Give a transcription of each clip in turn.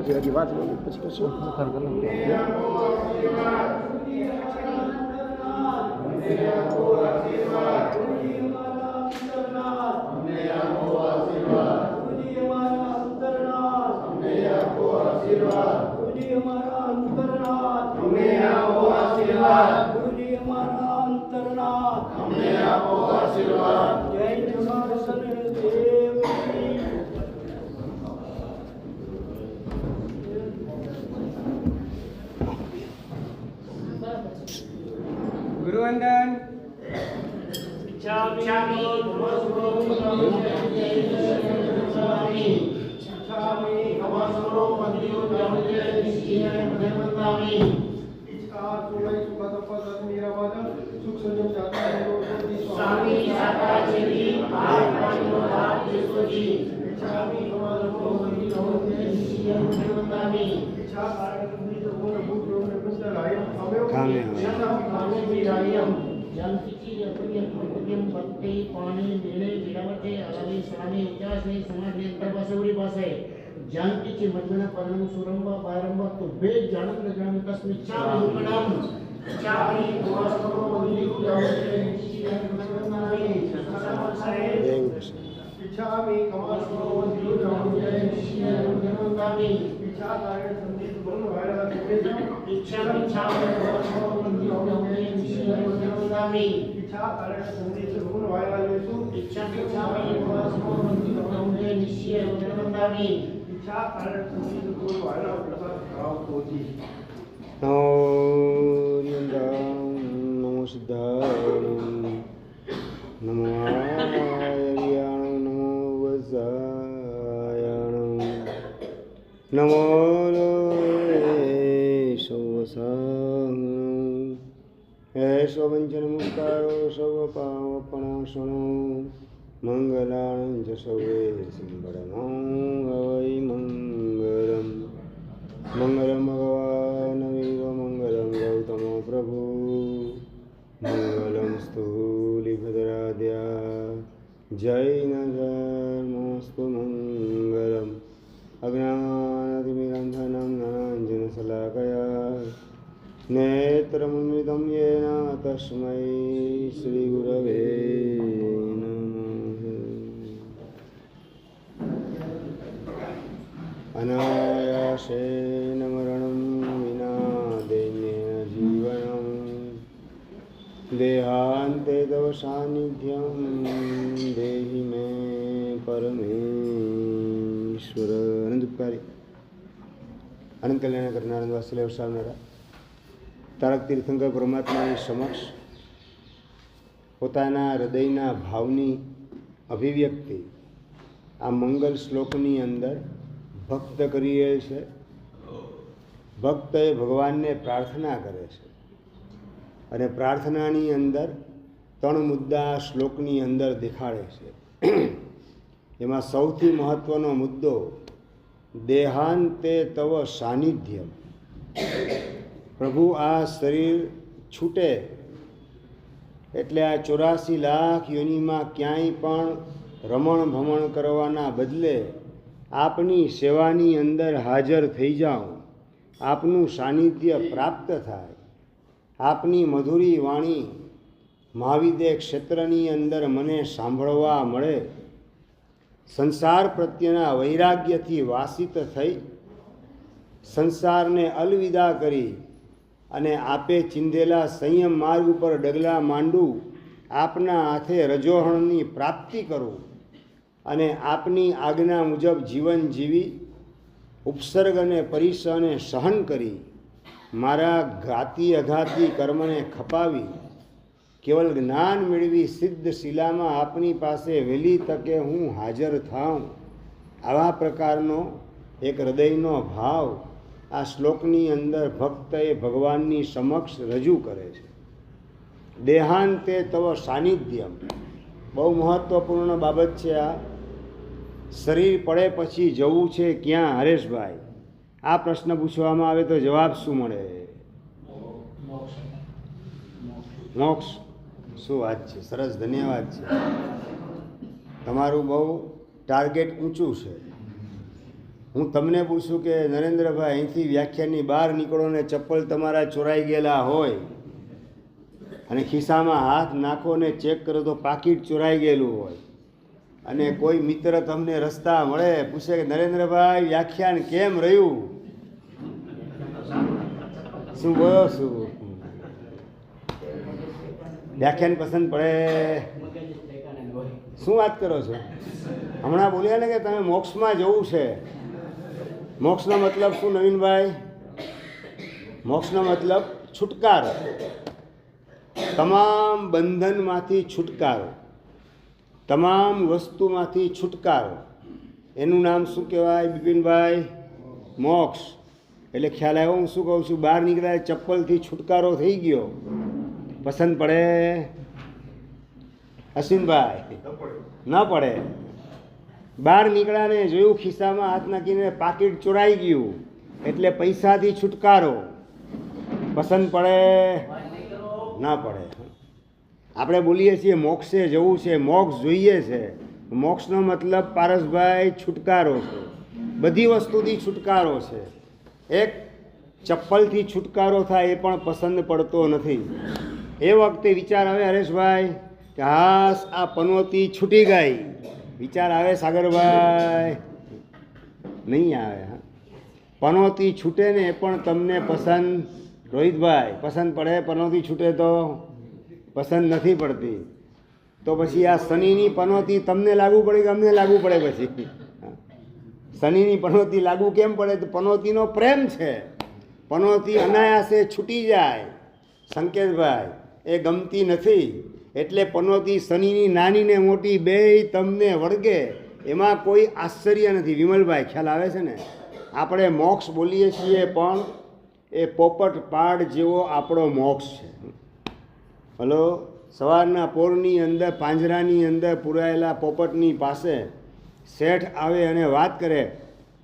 પછી હજી વાત પછી કરશું. ગુરુવંદન. जानकी मधुना पदम सुरंबा बारंबा तो बे जानम न जानम तस्मिच्छामि हुकणम चाहि वास्तव वंदि जावते निश्चयनामि इच्छामि कमासो वंदि जावते निश्चयनामि इच्छा कारण संदेश बोलो वायरा इच्छामि कमासो वंदि जावते निश्चयनामि इच्छा कारण संदेश बोलो वायरा लेसु इच्छामि कमासो वंदि जावते निश्चयनामि नमो सिद्धाणं नमो आर्याणं नमो वत्सायाणं नमो ऐश्ववञ्चनमुक्तारो सर्वपावपणाशनो मंगलानं च सर्वे सिंहरणं हवै मंगलम मंगलम भगवान वीर मंगलम गौतम प्रभु मंगलम स्थूलिभद्राद्या जैन धर्मस्तु मंगलम अज्ञानातिमिरन्धनं ज्ञानाञ्जनशलाकया नेत्रमुन्मितं येन तस्मै श्रीगुरवे अनायासेन मरणं विना दैन्येन जीवनं देहान्ते तव सान्निध्यं देहि मे परमेश्वर. अनंतकारी अनंत कल्याण करनार वासुदेव सावनारा તારક તીર્થંકર પરમાત્માની સમક્ષ પોતાના હૃદયના ભાવની અભિવ્યક્તિ આ મંગલ શ્લોકની અંદર ભક્ત કરી રહે છે. ભક્ત એ ભગવાનને પ્રાર્થના કરે છે અને પ્રાર્થનાની અંદર 3 મુદ્દા શ્લોકની અંદર દેખાડે છે. એમાં સૌથી મહત્વનો મુદ્દો દેહાંતે તવ સાનિધ્યમ. પ્રભુ આ શરીર છૂટે એટલે આ 84 લાખ યોનિમાં ક્યાંય પણ રમણ ભમણ કરવાના બદલે આપની સેવાની અંદર હાજર થઈ જાઉં, આપનું સાનિધ્ય પ્રાપ્ત થાય, આપની મધુરી વાણી મહાવિદ્ય ક્ષેત્રની અંદર મને સાંભળવા મળે, સંસાર પ્રત્યેના વૈરાગ્યથી વાસિત થઈ સંસારને અલવિદા કરી અને આપે ચિંધેલા સંયમ માર્ગ ઉપર ડગલા માંડું, આપના હાથે રજોહણની પ્રાપ્તિ કરું અને આપની આજ્ઞા મુજબ જીવન જીવી ઉપસર્ગ અને પરિસહને સહન કરી મારા ઘાતી અઘાતી કર્મને ખપાવી કેવલ જ્ઞાન મેળવી સિદ્ધ શિલામાં આપની પાસે વહેલી તકે હું હાજર થાઉં. આવા પ્રકારનો એક હૃદયનો ભાવ આ શ્લોકની અંદર ભક્તએ ભગવાનની સમક્ષ રજૂ કરે છે. દેહાંતે તવ સાનિધ્યમ બહુ મહત્વપૂર્ણ બાબત છે. આ શરીર પડે પછી જવું છે ક્યાં? હરેશભાઈ, આ પ્રશ્ન પૂછવામાં આવે તો જવાબ શું મળે? મોક્ષ. શું વાત છે, સરસ, ધન્યવાદ છે. તમારું બહુ ટાર્ગેટ ઊંચું છે. હું તમને પૂછું કે નરેન્દ્રભાઈ અહીંથી વ્યાખ્યાનની બહાર નીકળો ને ચપ્પલ તમારા ચોરાઈ ગયેલા હોય અને ખિસ્સામાં હાથ નાખો ને ચેક કરો તો પાકીટ ચોરાઈ ગયેલું હોય અને કોઈ મિત્ર તમને રસ્તા મળે પૂછે કે નરેન્દ્રભાઈ વ્યાખ્યાન કેમ રહ્યું, શું બોલો શું વ્યાખ્યાન પસંદ પડે? શું વાત કરો છો? હમણાં બોલ્યા ને કે તમે મોક્ષમાં જવું છે. મોક્ષનો મતલબ શું નવીનભાઈ? મોક્ષનો મતલબ છુટકારો, તમામ બંધનમાંથી છુટકારો, તમામ વસ્તુમાંથી છુટકારો. એનું નામ શું કહેવાય બિપિનભાઈ? મોક્ષ. એટલે ખ્યાલ આવ્યો હું શું કહું છું? બહાર નીકળ્યા ચપ્પલથી છુટકારો થઈ ગયો. પસંદ પડે અશ્વિનભાઈ? ન પડે. બહાર નીકળ્યા ને જોયું ખિસ્સામાં હાથ નાખીને પાકીટ ચોરાઈ ગયું એટલે પૈસાથી છુટકારો. પસંદ પડે? ના પડે. આપણે બોલીએ છીએ મોક્ષે જવું છે, મોક્ષ જોઈએ છે. મોક્ષનો મતલબ પારસભાઈ છુટકારો છે, બધી વસ્તુથી છુટકારો છે. એક ચપ્પલથી છુટકારો થાય એ પણ પસંદ પડતો નથી. એ વખતે વિચાર આવે હરેશભાઈ કે હાસ આ પનોતી છૂટી ગઈ. વિચાર આવે સાગરભાઈ? નહીં આવે. પનોતી છૂટે ને એ પણ તમને પસંદ, રોહિતભાઈ પસંદ પડે? પનોતી છૂટે તો પસંદ નથી પડતી. તો પછી આ શનિની પનોતી તમને લાગુ પડે કે અમને લાગુ પડે? પછી શનિની પનોતી લાગુ કેમ પડે? તો પનોતીનો પ્રેમ છે. પનોતી અનાયાસે છૂટી જાય સંકેતભાઈ, એ ગમતી નથી. એટલે પનોતી શનિની નાની ને મોટી બેય તમને વળગે, એમાં કોઈ આશ્ચર્ય નથી. વિમલભાઈ ખ્યાલ આવે છે ને? આપણે મોક્ષ બોલીએ છીએ પણ એ પોપટ પાડ જેવો આપણો મોક્ષ છે. હલો, સવારના પોરની અંદર પાંજરાની અંદર પુરાયેલા પોપટની પાસે શેઠ આવે અને વાત કરે,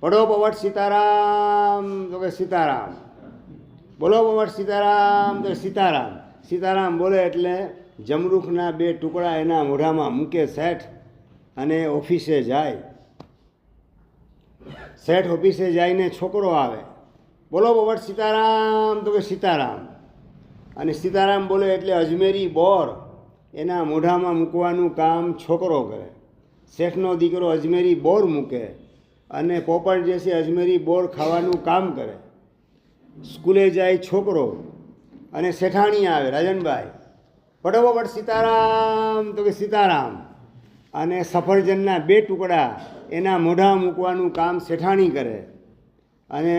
પડો પોપટ સીતારામ, તો કે સીતારામ. બોલો પોપટ સીતારામ, તો સીતારામ. સીતારામ બોલે એટલે જમરૂખના 2 ટુકડા એના મોઢામાં મૂકે શેઠ અને ઓફિસે જાય. શેઠ ઓફિસે જઈને છોકરો આવે, બોલો પોપટ સીતારામ, તો કે સીતારામ. અને સીતારામ બોલે એટલે અજમેરી બોર એના મોઢામાં મૂકવાનું કામ છોકરો કરે. શેઠનો દીકરો અજમેરી બોર મૂકે અને પોપટ જે છે અજમેરી બોર ખાવાનું કામ કરે. સ્કૂલે જાય છોકરો અને શેઠાણી આવે, રાજનભાઈ પડો પોપટ સીતારામ, તો કે સીતારામ. અને સફરજનના 2 ટુકડા એના મોઢા મૂકવાનું કામ શેઠાણી કરે. અને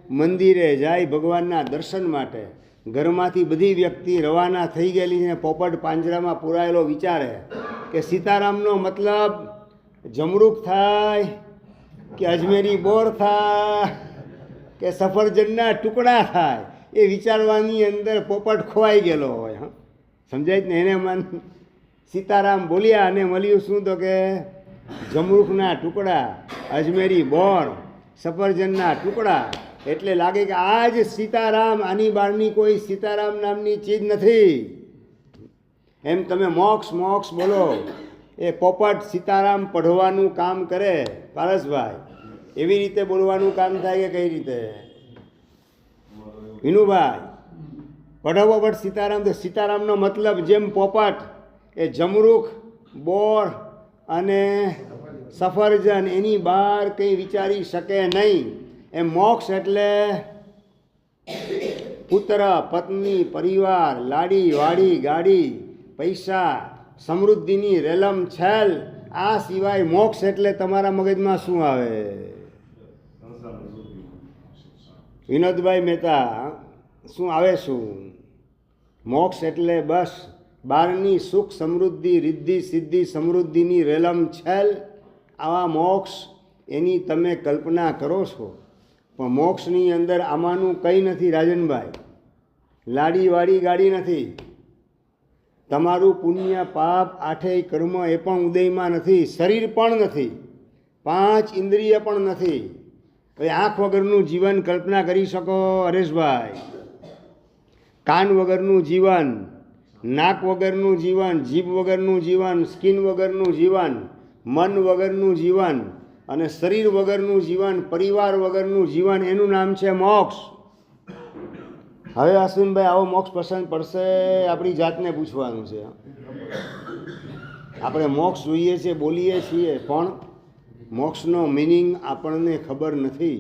મંદિરે જાય ભગવાનના દર્શન માટે. ઘરમાંથી બધી વ્યક્તિ રવાના થઈ ગયેલી છે. પોપટ પાંજરામાં પુરાયેલો વિચારે કે સીતારામનો મતલબ જમરૂખ થાય કે અજમેરી બોર થાય કે સફરજનના ટુકડા થાય, એ વિચારવાની અંદર પોપટ ખોવાઈ ગયેલો હોય. સમજાય ને? એને મન સીતારામ બોલ્યા અને મળ્યું શું? તો કે જમરૂખના ટુકડા, અજમેરી બોર, સફરજનના ટુકડા. એટલે લાગે કે આ જ સીતારામ, આની બહારની કોઈ સીતારામ નામની ચીજ નથી. એમ તમે મોક્ષ મોક્ષ બોલો, એ પોપટ સીતારામ પઢવાનું કામ કરે પારસભાઈ. એવી રીતે બોલવાનું કામ થાય કે કઈ રીતે? વિનુભાઈ પઢો પોપટ સીતારામ. તો સીતારામનો મતલબ જેમ પોપટ એ જમરૂખ, બોર અને સફરજન એની બહાર કંઈ વિચારી શકે નહીં, એમ મોક્ષ એટલે પુત્ર, પત્ની, પરિવાર, લાડી વાડી, ગાડી, પૈસા, સમૃદ્ધિની રેલમ છેલ. આ સિવાય મોક્ષ એટલે તમારા મગજમાં શું આવે? વિનોદભાઈ મહેતા, શું આવે? શું મોક્ષ એટલે? બસ બહારની સુખ સમૃદ્ધિ, રિદ્ધિ સિદ્ધિ સમૃદ્ધિની રેલમ છેલ. આવા મોક્ષ એની તમે કલ્પના કરો છો, પણ મોક્ષની અંદર આમાંનું કંઈ નથી રાજનભાઈ. લાડીવાળી ગાડી નથી, તમારું પુણ્ય પાપ 8 કર્મ એ પણ ઉદયમાં નથી, શરીર પણ નથી, 5 ઇન્દ્રિય પણ નથી. હવે આંખ વગરનું જીવન કલ્પના કરી શકો હરેશભાઈ? કાન વગરનું જીવન, નાક વગરનું જીવન, જીભ વગરનું જીવન, સ્કિન વગરનું જીવન, મન વગરનું જીવન અને શરીર વગરનું જીવન, પરિવાર વગરનું જીવન, એનું નામ છે મોક્ષ. હવે અશ્વિનભાઈ, આવો મોક્ષ પસંદ પડશે? આપણી જાતને પૂછવાનું છે. આપણે મોક્ષ જોઈએ છીએ, બોલીએ છીએ, પણ મોક્ષનો મિનિંગ આપણને ખબર નથી.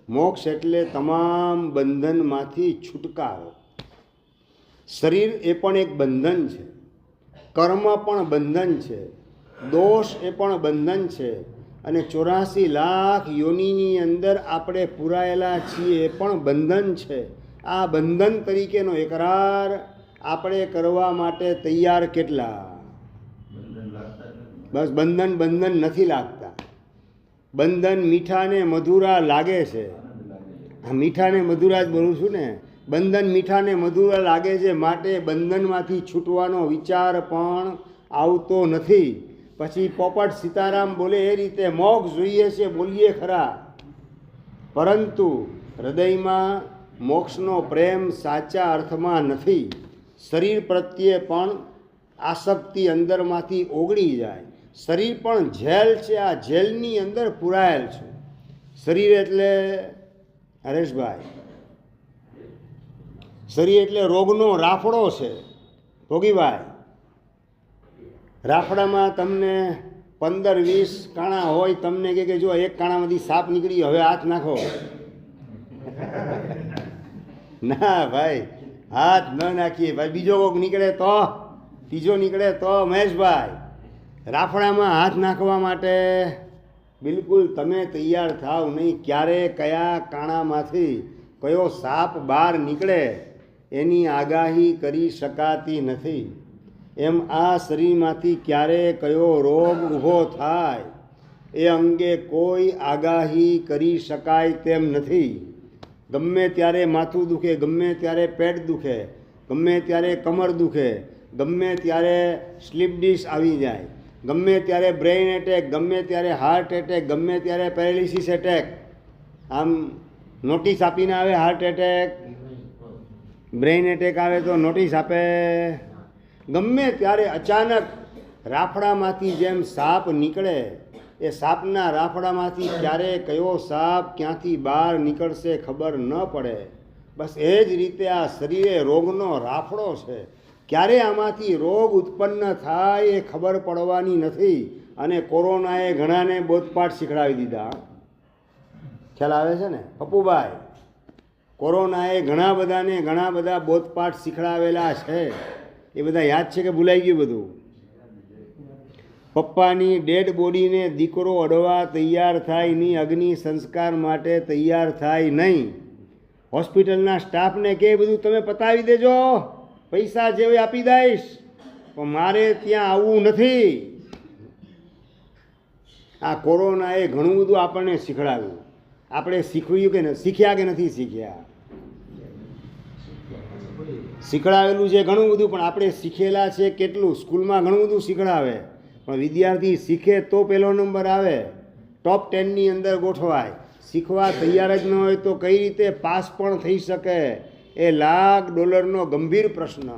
મોક્ષ એટલે તમામ બંધનમાંથી છુટકારો. શરીર એ પણ એક બંધન છે, કર્મ પણ બંધન છે, દોષ એ પણ બંધન છે, અને 84 લાખ યોનિની અંદર આપણે પુરાયેલા છીએ એ પણ બંધન છે. આ બંધન તરીકેનો એકરાર આપણે કરવા માટે તૈયાર કેટલા? બસ બંધન નથી લાગતા. બંધન મીઠા ને મધુરા લાગે છે. આ મીઠા ને મધુરા જ બોલું છું ને. બંધન મીઠા ને મધુરા લાગે છે, માટે બંધનમાંથી છૂટવાનો વિચાર પણ આવતો નથી. પછી પોપટ સીતારામ બોલે એ રીતે મોક્ષ જોઈએ છે, બોલીએ ખરા, પરંતુ હૃદયમાં મોક્ષનો પ્રેમ સાચા અર્થમાં નથી. શરીર પ્રત્યે પણ આસક્તિ અંદરમાંથી ઓગળી જાય. શરીર પણ જેલ છે, આ જેલની અંદર પુરાયેલ છે. શરીર એટલે, હરેશભાઈ, શરીર એટલે રોગનો રાફડો છે. ભોગીભાઈ, રાફડામાં તમને 15-20 કાણા હોય, તમને કે જો એક કાણામાંથી સાપ નીકળી, હવે હાથ નાખો. ના ભાઈ, હાથ ન નાખીએ ભાઈ. બીજો કોઈક નીકળે તો, ત્રીજો નીકળે તો. મહેશભાઈ, રાફડામાં હાથ નાખવા માટે બિલકુલ તમે તૈયાર થાવ નહીં. ક્યારે કયા કાણામાંથી કયો સાપ બહાર નીકળે એની આગાહી કરી શકાતી નથી. એમ આ શરીરમાંથી ક્યારે કયો રોગ ઊભો થાય એ અંગે કોઈ આગાહી કરી શકાય તેમ નથી. ગમે ત્યારે માથું દુખે, ગમે ત્યારે પેટ દુખે, ગમે ત્યારે કમર દુખે, ગમે ત્યારે સ્લીપ ડિસ આવી જાય, ગમે ત્યારે બ્રેઇન એટેક, ગમે ત્યારે હાર્ટ એટેક, ગમે ત્યારે પેરાલિસિસ એટેક. આમ નોટિસ આપીને આવે હાર્ટ એટેક, બ્રેઇન એટેક આવે તો નોટિસ આપે. ગમે ત્યારે અચાનક રાફડામાંથી જેમ સાપ નીકળે, એ સાપના રાફડામાંથી ક્યારે કયો સાપ ક્યાંથી બહાર નીકળશે ખબર ન પડે. બસ એ જ રીતે આ શરીરે રોગનો રાફડો છે. ક્યારે આમાંથી રોગ ઉત્પન્ન થાય એ ખબર પડવાની નથી. અને કોરોનાએ ઘણાને બોધપાઠ શીખડાવી દીધા. ખ્યાલ આવે છે ને પપ્પુભાઈ? કોરોનાએ ઘણા બધા બોધપાઠ શીખડાવેલા છે. એ બધા યાદ છે કે ભૂલાઈ ગયું બધું? પપ્પાની ડેડ બોડીને દીકરો અડવા તૈયાર થાય નહીં, અગ્નિ સંસ્કાર માટે તૈયાર થાય નહીં. હોસ્પિટલના સ્ટાફને કે બધું તમે પતાવી દેજો, પૈસા જેવી આપી દઈશ, પણ મારે ત્યાં આવવું નથી. આ કોરોનાએ ઘણું બધું આપણને શીખડાવ્યું. આપણે શીખવ્યું કે શીખ્યા કે નથી શીખ્યા? શીખડાવેલું છે ઘણું બધું, પણ આપણે શીખેલા છે કેટલું? સ્કૂલમાં ઘણું બધું શીખડાવે, પણ વિદ્યાર્થી શીખે તો પહેલો નંબર આવે, ટોપ 10ની અંદર ગોઠવાય. શીખવા તૈયાર જ ન હોય તો કઈ રીતે પાસ પણ થઈ શકે? એ $1,00,000 ગંભીર પ્રશ્ન.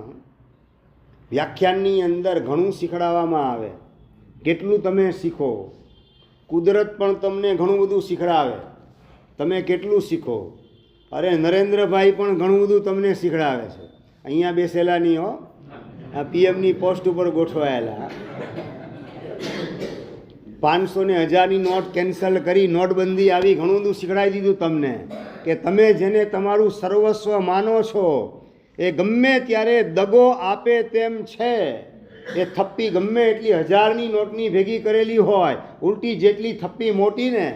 વ્યાખ્યાનની અંદર ઘણું શીખડાવવામાં આવે, કેટલું તમે શીખો? કુદરત પણ તમને ઘણું બધું શીખડાવે, તમે કેટલું શીખો? અરે નરેન્દ્રભાઈ પણ ઘણું બધું તમને શીખડાવે છે. અહીંયા બેસેલા નહીં હો, આ પીએમની પોસ્ટ ઉપર ગોઠવાયેલા. 500 ને 1000ની નોટ કેન્સલ કરી, નોટબંધી આવી, ઘણું બધું શીખડાવી દીધું તમને કે તમે જેને તમારું સર્વસ્વ માનો છો એ ગમે ત્યારે દગો આપે તેમ છે. એ થપ્પી ગમે એટલી 1000ની નોટની ભેગી કરેલી હોય, ઉલટી જેટલી થપ્પી મોટી ને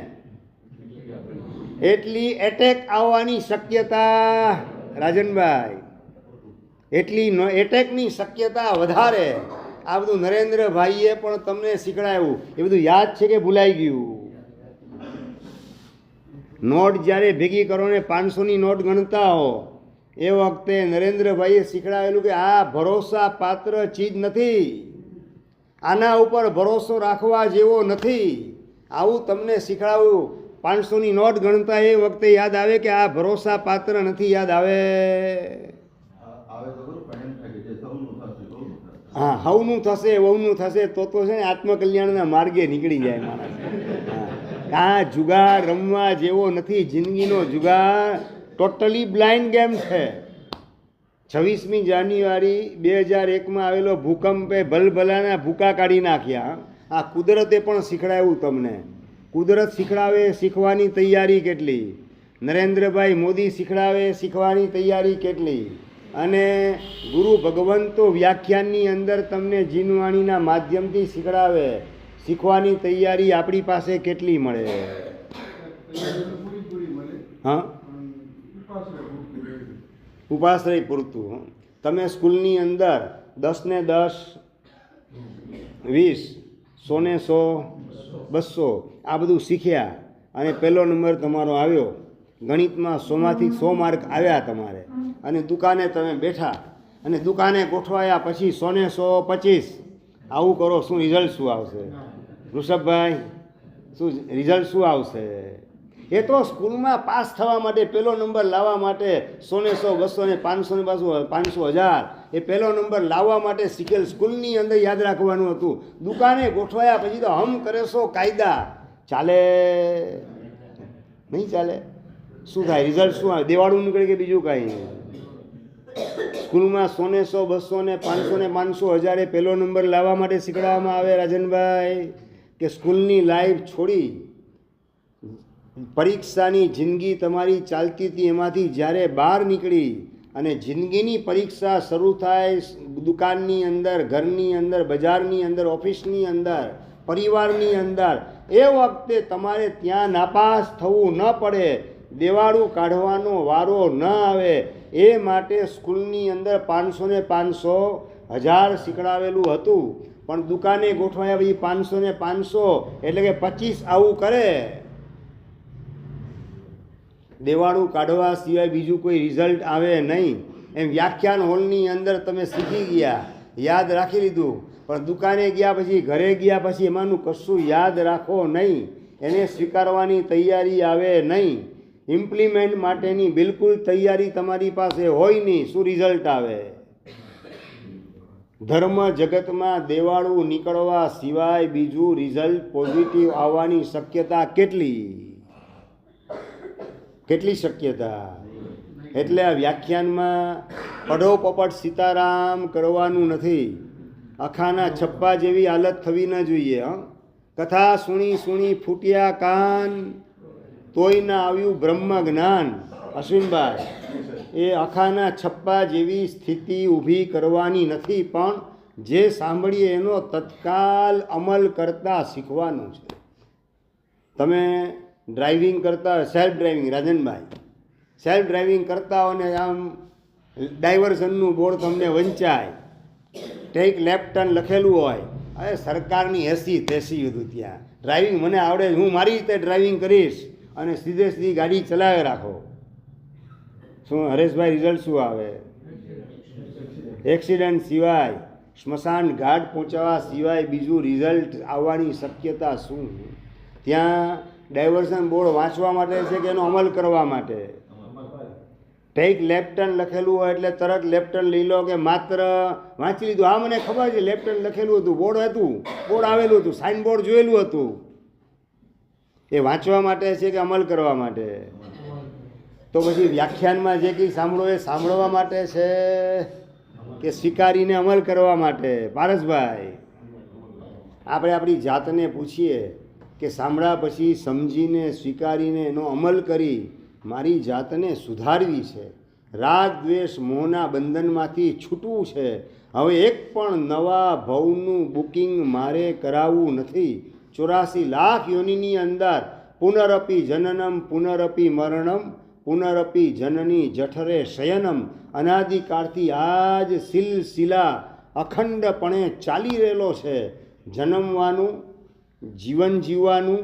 એટલી એટેક આવવાની શક્યતા, રાજનભાઈ, એટલી એટેકની શક્યતા વધારે. આ બધું નરેન્દ્રભાઈએ પણ તમને શીખડાવ્યું. એ બધું યાદ છે કે ભૂલાઈ ગયું? નોટ જ્યારે ભેગી કરો ને 500ની નોટ ગણતા હો, એ વખતે નરેન્દ્રભાઈએ શીખડાવેલું કે આ ભરોસા પાત્ર ચીજ નથી, આના ઉપર ભરોસો રાખવા જેવો નથી. આવું તમને શીખડાવ્યું. 500ની નોટ ગણતા એ વખતે યાદ આવે કે આ ભરોસા પાત્ર નથી? યાદ આવે? હા, હવનું થશે, વહુનું થશે તો છે ને આત્મકલ્યાણના માર્ગે નીકળી જાય માણસ. હા, આ જુગાર રમવા જેવો નથી. જિંદગીનો જુગાર ટોટલી બ્લાઇન્ડ ગેમ છે. 26મી જાન્યુઆરી 2001માં આવેલો ભૂકંપે ભલભલાના ભૂકા કાઢી નાખ્યા. આ કુદરતે પણ શીખડાવ્યું તમને. કુદરત શીખડાવે, શીખવાની તૈયારી કેટલી. નરેન્દ્રભાઈ મોદી શીખડાવે, શીખવાની તૈયારી કેટલી. અને ગુરુ ભગવંતો વ્યાખ્યાનની અંદર તમને જીનવાણીના માધ્યમથી શીખડાવે, શીખવાની તૈયારી આપણી પાસે કેટલી મળે. હા, ઉપાશ્રય પૂરતું. તમે સ્કૂલની અંદર 10 ને 10, 20, 100 ને 100, 200 આ બધું શીખ્યા અને પહેલો નંબર તમારો આવ્યો. ગણિતમાં 100માંથી 100 માર્ક આવ્યા તમારે. અને દુકાને તમે બેઠા અને દુકાને ગોઠવાયા પછી 100 ને 100, 25 આવું કરો. શું રિઝલ્ટ શું આવશે ઋષભભાઈ? શું રિઝલ્ટ શું આવશે? એ તો સ્કૂલમાં પાસ થવા માટે, પહેલો નંબર લાવવા માટે 100 ને 100, 200 ને 500 ને 500, 1000 એ પહેલો નંબર લાવવા માટે શીખેલ. સ્કૂલની અંદર યાદ રાખવાનું હતું. દુકાને ગોઠવાયા પછી તો હમ કરે છો કાયદા. ચાલે નહીં ચાલે. શું થાય? રિઝલ્ટ શું આવે? દેવાળું નીકળે કે બીજું કાંઈ? સ્કૂલમાં 100 ને 100, 200 ને 500 ને 500, 1000 પહેલો નંબર લાવવા માટે શીખવાડવામાં આવે. રાજનભાઈ કે સ્કૂલની લાઈફ છોડી પરીક્ષાની જિંદગી તમારી ચાલતી હતી, એમાંથી જ્યારે બહાર નીકળી અને જિંદગીની પરીક્ષા શરૂ થાય, દુકાનની અંદર, ઘરની અંદર, બજારની અંદર, ઓફિસની અંદર, પરિવારની અંદર, એ વખતે તમારે ત્યાં નાપાસ થવું ન પડે, દેવાળું કાઢવાનો વારો ન આવે, એ માટે સ્કૂલની અંદર 500 ને 500, 1000 શીખડાવેલું હતું. પણ દુકાને ગોઠવાયા પછી 500 ને 500 એટલે કે 25 આવું કરે. દેવાળું કાઢવા સિવાય બીજું કોઈ રિઝલ્ટ આવે નહીં. એમ વ્યાખ્યાન હોલની અંદર તમે શીખી ગયા, યાદ રાખી લીધું, પણ દુકાને ગયા પછી, ઘરે ગયા પછી એમાંનું કશું યાદ રાખો નહીં. એને સ્વીકારવાની તૈયારી આવે નહીં. ઇમ્પ્લિમેન્ટ માટેની બિલકુલ તૈયારી તમારી પાસે હોય નહીં. શું રિઝલ્ટ આવે? ધર્મ જગતમાં દેવાળું નીકળવા સિવાય બીજું રિઝલ્ટ પોઝિટિવ આવવાની શક્યતા કેટલી? કેટલી શક્યતા? એટલે આ વ્યાખ્યાનમાં પડો પોપટ સીતારામ કરવાનું નથી. અખાના છપ્પા જેવી હાલત થવી ન જોઈએ. કથા સુણી સુણી ફૂટ્યા કાન, તોય ના આવ્યું બ્રહ્મ જ્ઞાન. અશ્વિનભાઈ, એ અખાના છપ્પા જેવી સ્થિતિ ઊભી કરવાની નથી, પણ જે સાંભળીએ એનો તત્કાલ અમલ કરતા શીખવાનું છે. તમે ડ્રાઇવિંગ કરતા, સેલ્ફ ડ્રાઇવિંગ, રાજનભાઈ સેલ્ફ ડ્રાઇવિંગ કરતા હો ને આમ ડાયવર્ઝનનું બોર્ડ તમને વંચાય, ટેક લેફ્ટ ટર્ન લખેલું હોય, અરે સરકારની એસી તેસી હતું ત્યાં. ડ્રાઇવિંગ મને આવડે, હું મારી રીતે ડ્રાઇવિંગ કરીશ અને સીધે સીધી ગાડી ચલાવી રાખો. શું હરેશભાઈ રિઝલ્ટ શું આવે? એક્સિડન્ટ સિવાય, સ્મશાન ઘાટ પહોંચાડવા સિવાય બીજું રિઝલ્ટ આવવાની શક્યતા શું? ત્યાં ડાયવર્ઝન બોર્ડ વાંચવા માટે છે કે એનો અમલ કરવા માટે? ટેક લેફ્ટ ટર્ન લખેલું હોય એટલે તરત લેફ્ટ ટર્ન લઈ લો કે માત્ર વાંચી લીધું? હા, મને ખબર છે લેફ્ટ ટર્ન લખેલું હતું, બોર્ડ હતું, બોર્ડ આવેલું હતું, સાઇન બોર્ડ જોયેલું હતું. એ વાંચવા માટે છે કે અમલ કરવા માટે? તો પછી વ્યાખ્યાનમાં જે કંઈ સાંભળો એ સાંભળવા માટે છે કે સ્વીકારીને અમલ કરવા માટે? પારસભાઈ, આપણે આપણી જાતને પૂછીએ કે સાંભળ્યા પછી સમજીને, સ્વીકારીને એનો અમલ કરી મારી જાતને સુધારવી છે, રાગ દ્વેષ મોહના બંધનમાંથી છૂટવું છે. હવે એક પણ નવા ભવનું બુકિંગ મારે કરાવવું નથી. 84 લાખ યોનિની અંદર પુનરપી જનનમ પુનરપી મરણમ પુનરપી જનની જઠરે શયનમ, અનાદિકાળથી આ જ સિલસિલા અખંડપણે ચાલી રહેલો છે. જન્મવાનું, જીવન જીવવાનું,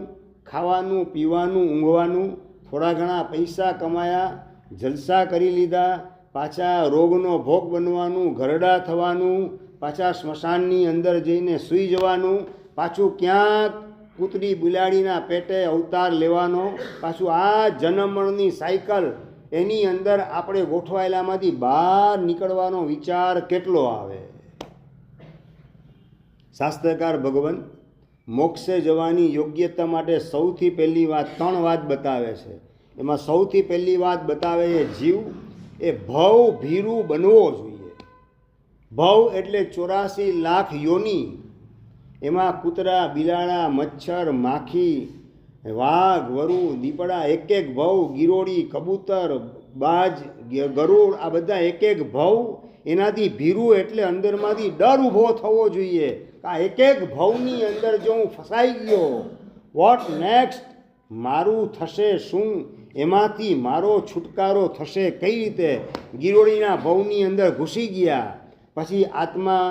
ખાવાનું, પીવાનું, ઊંઘવાનું, થોડા ઘણા પૈસા કમાયા, જલસા કરી લીધા, પાછા રોગનો ભોગ બનવાનું, ઘરડા થવાનું, પાછા સ્મશાનની અંદર જઈને સૂઈ જવાનું, પાછું ક્યાંક કૂતરી બિલાડીના પેટે અવતાર લેવાનો, પાછું આ જન્મની સાયકલ, એની અંદર આપણે ગોઠવાયેલામાંથી બહાર નીકળવાનો વિચાર કેટલો આવે? શાસ્ત્રકાર ભગવાન મોક્ષે જવાની યોગ્યતા માટે સૌથી પહેલી વાત 3 વાત બતાવે છે. એમાં સૌથી પહેલી વાત બતાવે છે જીવ એ ભવ ભીરું બનવો જોઈએ. ભવ એટલે 84 લાખ યોની. એમાં કૂતરા, બિલાડા, મચ્છર, માખી, વાઘ, વરુ, દીપડા, એક એક ભવ, ગિરોડી, કબૂતર, બાજ, ગરુડ, આ બધા એક એક ભવ. એનાથી ભીરું એટલે અંદરમાંથી ડર ઊભો થવો જોઈએ. આ એક એક ભવની અંદર જો હું ફસાઈ ગયો, વોટ નેક્સ્ટ, મારું થશે શું, એમાંથી મારો છુટકારો થશે કઈ રીતે. ગિરોડીના ભવની અંદર ઘૂસી ગયા પછી આત્મા,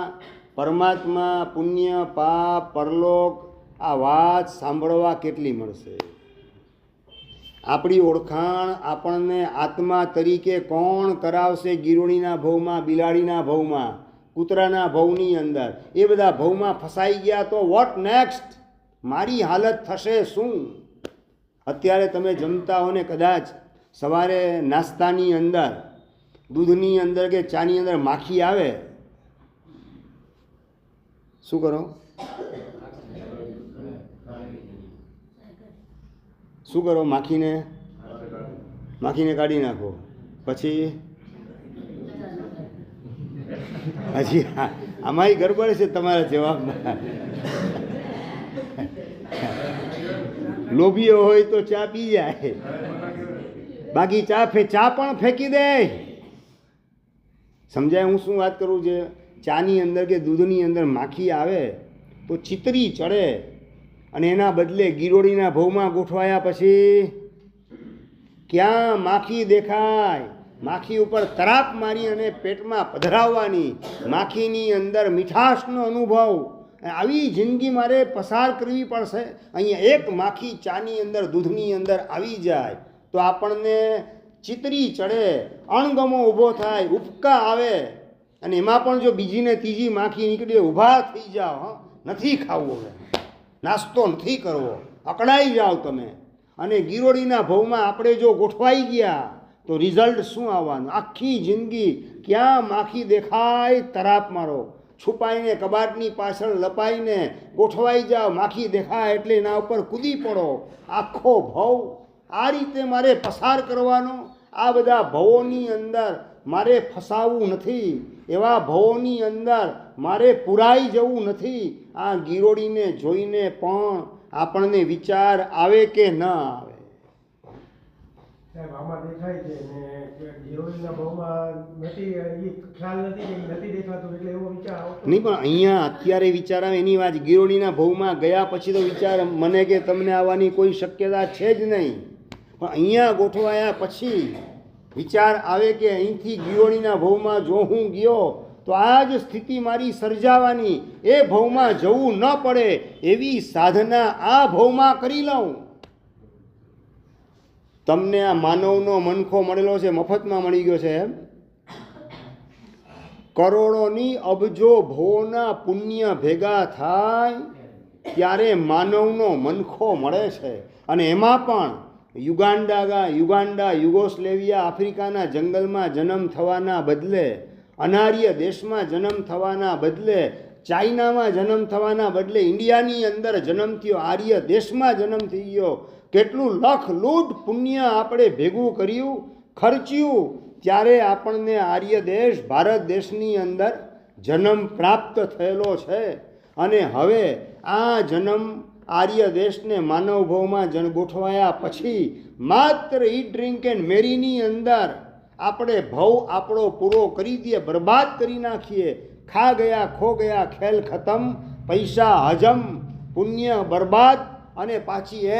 પરમાત્મા, પુણ્ય, પાપ, પરલોક, આ વાત સાંભળવા કેટલી મળશે. આપણી ઓળખાણ આપણને આત્મા તરીકે કોણ કરાવશે? ગિરોડીના ભવમાં, બિલાડીના ભવમાં, કૂતરાના ભવની અંદર, એ બધા ભવમાં ફસાઈ ગયા તો વોટ નેક્સ્ટ, મારી હાલત થશે શું? અત્યારે તમે જમતા હો ને કદાચ સવારે નાસ્તાની અંદર, દૂધની અંદર કે ચાની અંદર માખી આવે, શું કરો? શું કરો? માખીને કાઢી નાખો. પછી હજી આમાંય ગડબડ છે તમારા જવાબમાં. લોભીઓ હોય તો ચા પી જાય, બાકી ચા પણ ફેંકી દે. સમજાય હું શું વાત કરું? છે ચાની અંદર કે દૂધની અંદર માખી આવે તો ચિતરી ચડે, અને એના બદલે ગિરોડીના ભવમાં ગોઠવાયા પછી ક્યાં માખી દેખાય? માખી ઉપર તરાપ મારી અને પેટમાં પધરાવવાની, માખીની અંદર મીઠાશનો અનુભવ. આવી જિંદગી મારે પસાર કરવી પડશે. અહીંયા એક માખી ચાની અંદર, દૂધની અંદર આવી જાય તો આપણને ચિતરી ચડે, અણગમો ઊભો થાય, ઉપકા આવે. અને એમાં પણ જો બીજીને ત્રીજી માખી નીકળે, ઊભા થઈ જાઓ, નથી ખાવું, હવે નાસ્તો નથી કરવો, અકળાઈ જાઓ તમે. અને ગિરોડીના ભવમાં આપણે જો ગોઠવાઈ ગયા તો રિઝલ્ટ શું આવવાનું? આખી જિંદગી ક્યાં માખી દેખાય તરાપ મારો, છુપાઈને કબાટની પાછળ લપાઈને ગોઠવાઈ જાઓ. માખી દેખાય એટલે એના ઉપર કૂદી પડો. આખો ભવ આ રીતે મારે પસાર કરવાનો. આ બધા ભવોની અંદર મારે ફસાવવું નથી, એવા ભવોની અંદર મારે પુરાઈ જવું નથી. આ ગિરોડીને જોઈને પણ આપણને વિચાર આવે કે ન આવે? સાહેબ આમાં દેખાય છે ને ગિરોડીના ભાવમાં નથી, એ ખ્યાલ નથી કે નથી દેખાતો એટલે એવો વિચાર આવતો નહીં. પણ અહીંયા અત્યારે વિચાર આવે એની વાત. ગિરોડીના ભવમાં ગયા પછી તો વિચાર મને કે તમને આવવાની કોઈ શક્યતા છે જ નહીં. પણ અહીંયા ગોઠવાયા પછી વિચાર આવે કે અહીંથી ગિરોડીના ભવમાં જો હું ગયો તો આ જ સ્થિતિ મારી સર્જાવાની, એ ભવમાં જવું ન પડે એવી સાધના આ ભવમાં કરી લઉં. તમને આ માનવનો મનખો મળેલો છે, મફતમાં મળી ગયો છે એમ. કરોડોની અબજો ભવોના પુણ્ય ભેગા થાય ત્યારે માનવનો મનખો મળે છે. અને એમાં પણ યુગાન્ડા, યુગોસ્લેવિયા, આફ્રિકાના જંગલમાં જન્મ થવાના બદલે, અનાર્ય દેશમાં જન્મ થવાના બદલે, ચાઇનામાં જન્મ થવાના બદલે ઇન્ડિયાની અંદર જન્મ થયો, આર્ય દેશમાં જન્મ થઈ ગયો. કેટલું લખ લૂટ પુણ્ય આપણે ભેગું કર્યું, ખર્ચ્યું, ત્યારે આપણને આર્ય દેશ, ભારત દેશની અંદર જન્મ પ્રાપ્ત થયેલો છે. અને હવે આ જન્મ આર્ય દેશને માનવ ભવમાં ગોઠવાયા પછી માત્ર ઈટ, ડ્રિંક એન્ડ મેરીની અંદર આપણે ભવ આપણો પૂરો કરી દઈએ, બરબાદ કરી નાખીએ. ખા ગયા, ખો ગયા, ખેલ ખતમ, પૈસા હજમ, પુણ્ય બરબાદ. અને પાછી એ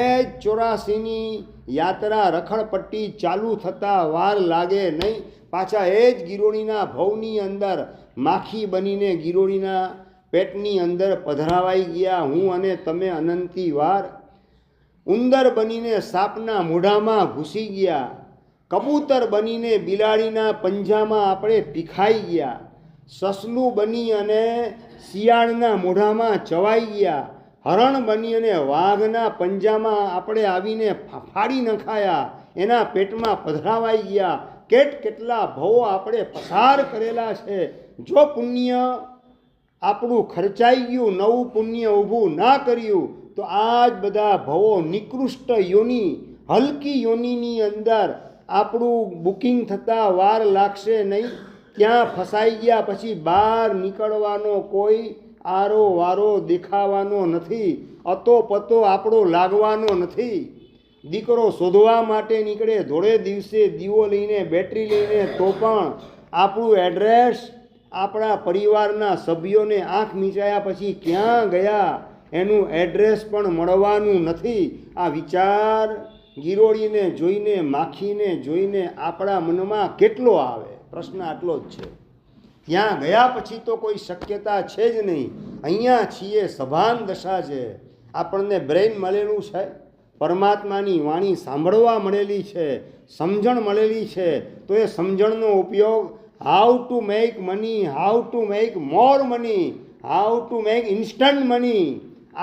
જ 84ની યાત્રા, રખડપટ્ટી ચાલુ થતાં વાર લાગે નહીં. પાછા એ જ ગિરોડીના ભવની અંદર માખી બનીને ગિરોડીના પેટની અંદર પધરાવાઈ ગયા હું અને તમે અનંતી વાર. ઉંદર બનીને સાપના મોઢામાં ઘૂસી ગયા, કબૂતર બનીને બિલાડીના પંજામાં આપણે પીખાઈ ગયા, સસલું બની અને શિયાળના મોઢામાં ચવાઈ ગયા, હરણ બની અને વાઘના પંજામાં આપણે આવીને ફાડી નખાયા, એના પેટમાં પધરાવાઈ ગયા. કેટલા ભવો આપણે પસાર કરેલા છે. જો પુણ્ય આપણું ખર્ચાઈ ગયું, નવું પુણ્ય ઊભું ના કર્યું તો આ જ બધા ભવો નિકૃષ્ટ યોની, હલકી યોનીની અંદર આપણું બુકિંગ થતાં વાર લાગશે નહીં. ત્યાં ફસાઈ ગયા પછી બહાર નીકળવાનો કોઈ આરો વારો દેખાવાનો નથી, અતો પતો આપણો લાગવાનો નથી. દીકરો શોધવા માટે નીકળે ધોળે દિવસે દીવો લઈને, બેટરી લઈને, તો પણ આપણું એડ્રેસ આપણા પરિવારના સભ્યોને આંખ મીચાયા પછી ક્યાં ગયા એનું એડ્રેસ પણ મળવાનું નથી. આ વિચાર ગિરોળીને જોઈને, માખીને જોઈને આપણા મનમાં કેટલો આવે? પ્રશ્ન આટલો જ છે. ત્યાં ગયા પછી તો કોઈ શક્યતા છે જ નહીં. અહીંયા છીએ, સભાન દશા છે, આપણને બ્રેઇન મળેલું છે, પરમાત્માની વાણી સાંભળવા મળેલી છે, સમજણ મળેલી છે, તો એ સમજણનો ઉપયોગ how to make money, how to make more money, how to make instant money,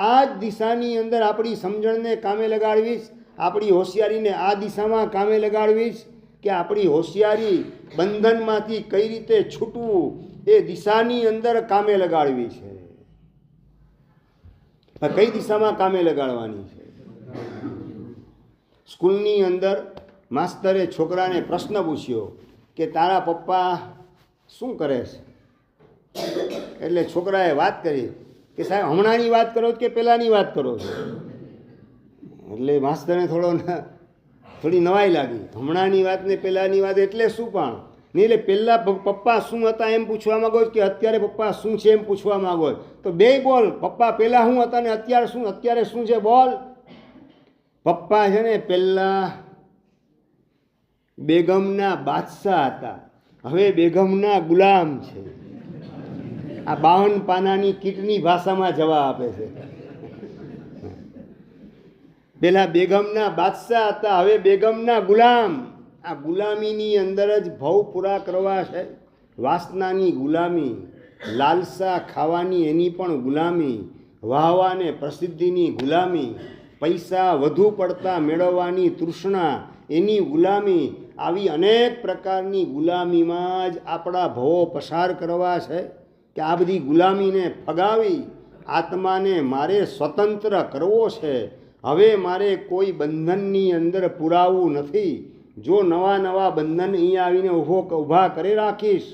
આ જ દિશાની અંદર આપણી સમજણને કામે લગાડવીશ, આપણી હોશિયારીને આ દિશામાં કામે લગાડવીશ કે આપણી હોશિયારી બંધનમાંથી કઈ રીતે છૂટવું એ દિશાની અંદર કામે લગાડવી છે. કઈ દિશામાં કામે લગાડવાની છે? સ્કૂલની અંદર માસ્તરે છોકરાને પ્રશ્ન પૂછ્યો કે તારા પપ્પા શું કરે છે? એટલે છોકરાએ વાત કરી કે સાહેબ હમણાંની વાત કરો કે પહેલાંની વાત કરો છો? એટલે માસ્તરને થોડી નવાઈ લાગી. હમણાંની વાત ને પહેલાંની વાત એટલે શું? પણ નહીં, એટલે પહેલાં પપ્પા શું હતા એમ પૂછવા માંગો કે અત્યારે પપ્પા શું છે એમ પૂછવા માંગો? તો બે બોલ, પપ્પા પહેલાં શું હતા ને અત્યારે શું છે બોલ. પપ્પા છે ને પહેલાં બેગમના બાદશાહ હતા, હવે બેગમના ગુલામ છે. આ 52 પાનાની કીટની ભાષામાં જવાબ આપે છે. પેલા બેગમના બાદશાહ હતા, હવે બેગમના ગુલામ. આ ગુલામીની અંદર જ ભવ પૂરા કરવા છે. વાસનાની ગુલામી, લાલસા ખાવાની એની પણ ગુલામી, વાહવાને પ્રસિદ્ધિની ગુલામી, પૈસા વધુ પડતા મેળવવાની તૃષ્ણા એની ગુલામી, આવી અનેક પ્રકારની ગુલામીમાં જ આપણા ભવો પસાર કરવા છે. કે આ બધી ગુલામીને ફગાવી આત્માને મારે સ્વતંત્ર કરવો છે. હવે મારે કોઈ બંધનની અંદર પુરાવું નથી. જો નવા નવા બંધન અહીંયા આવીને ઊભા કરી રાખીશ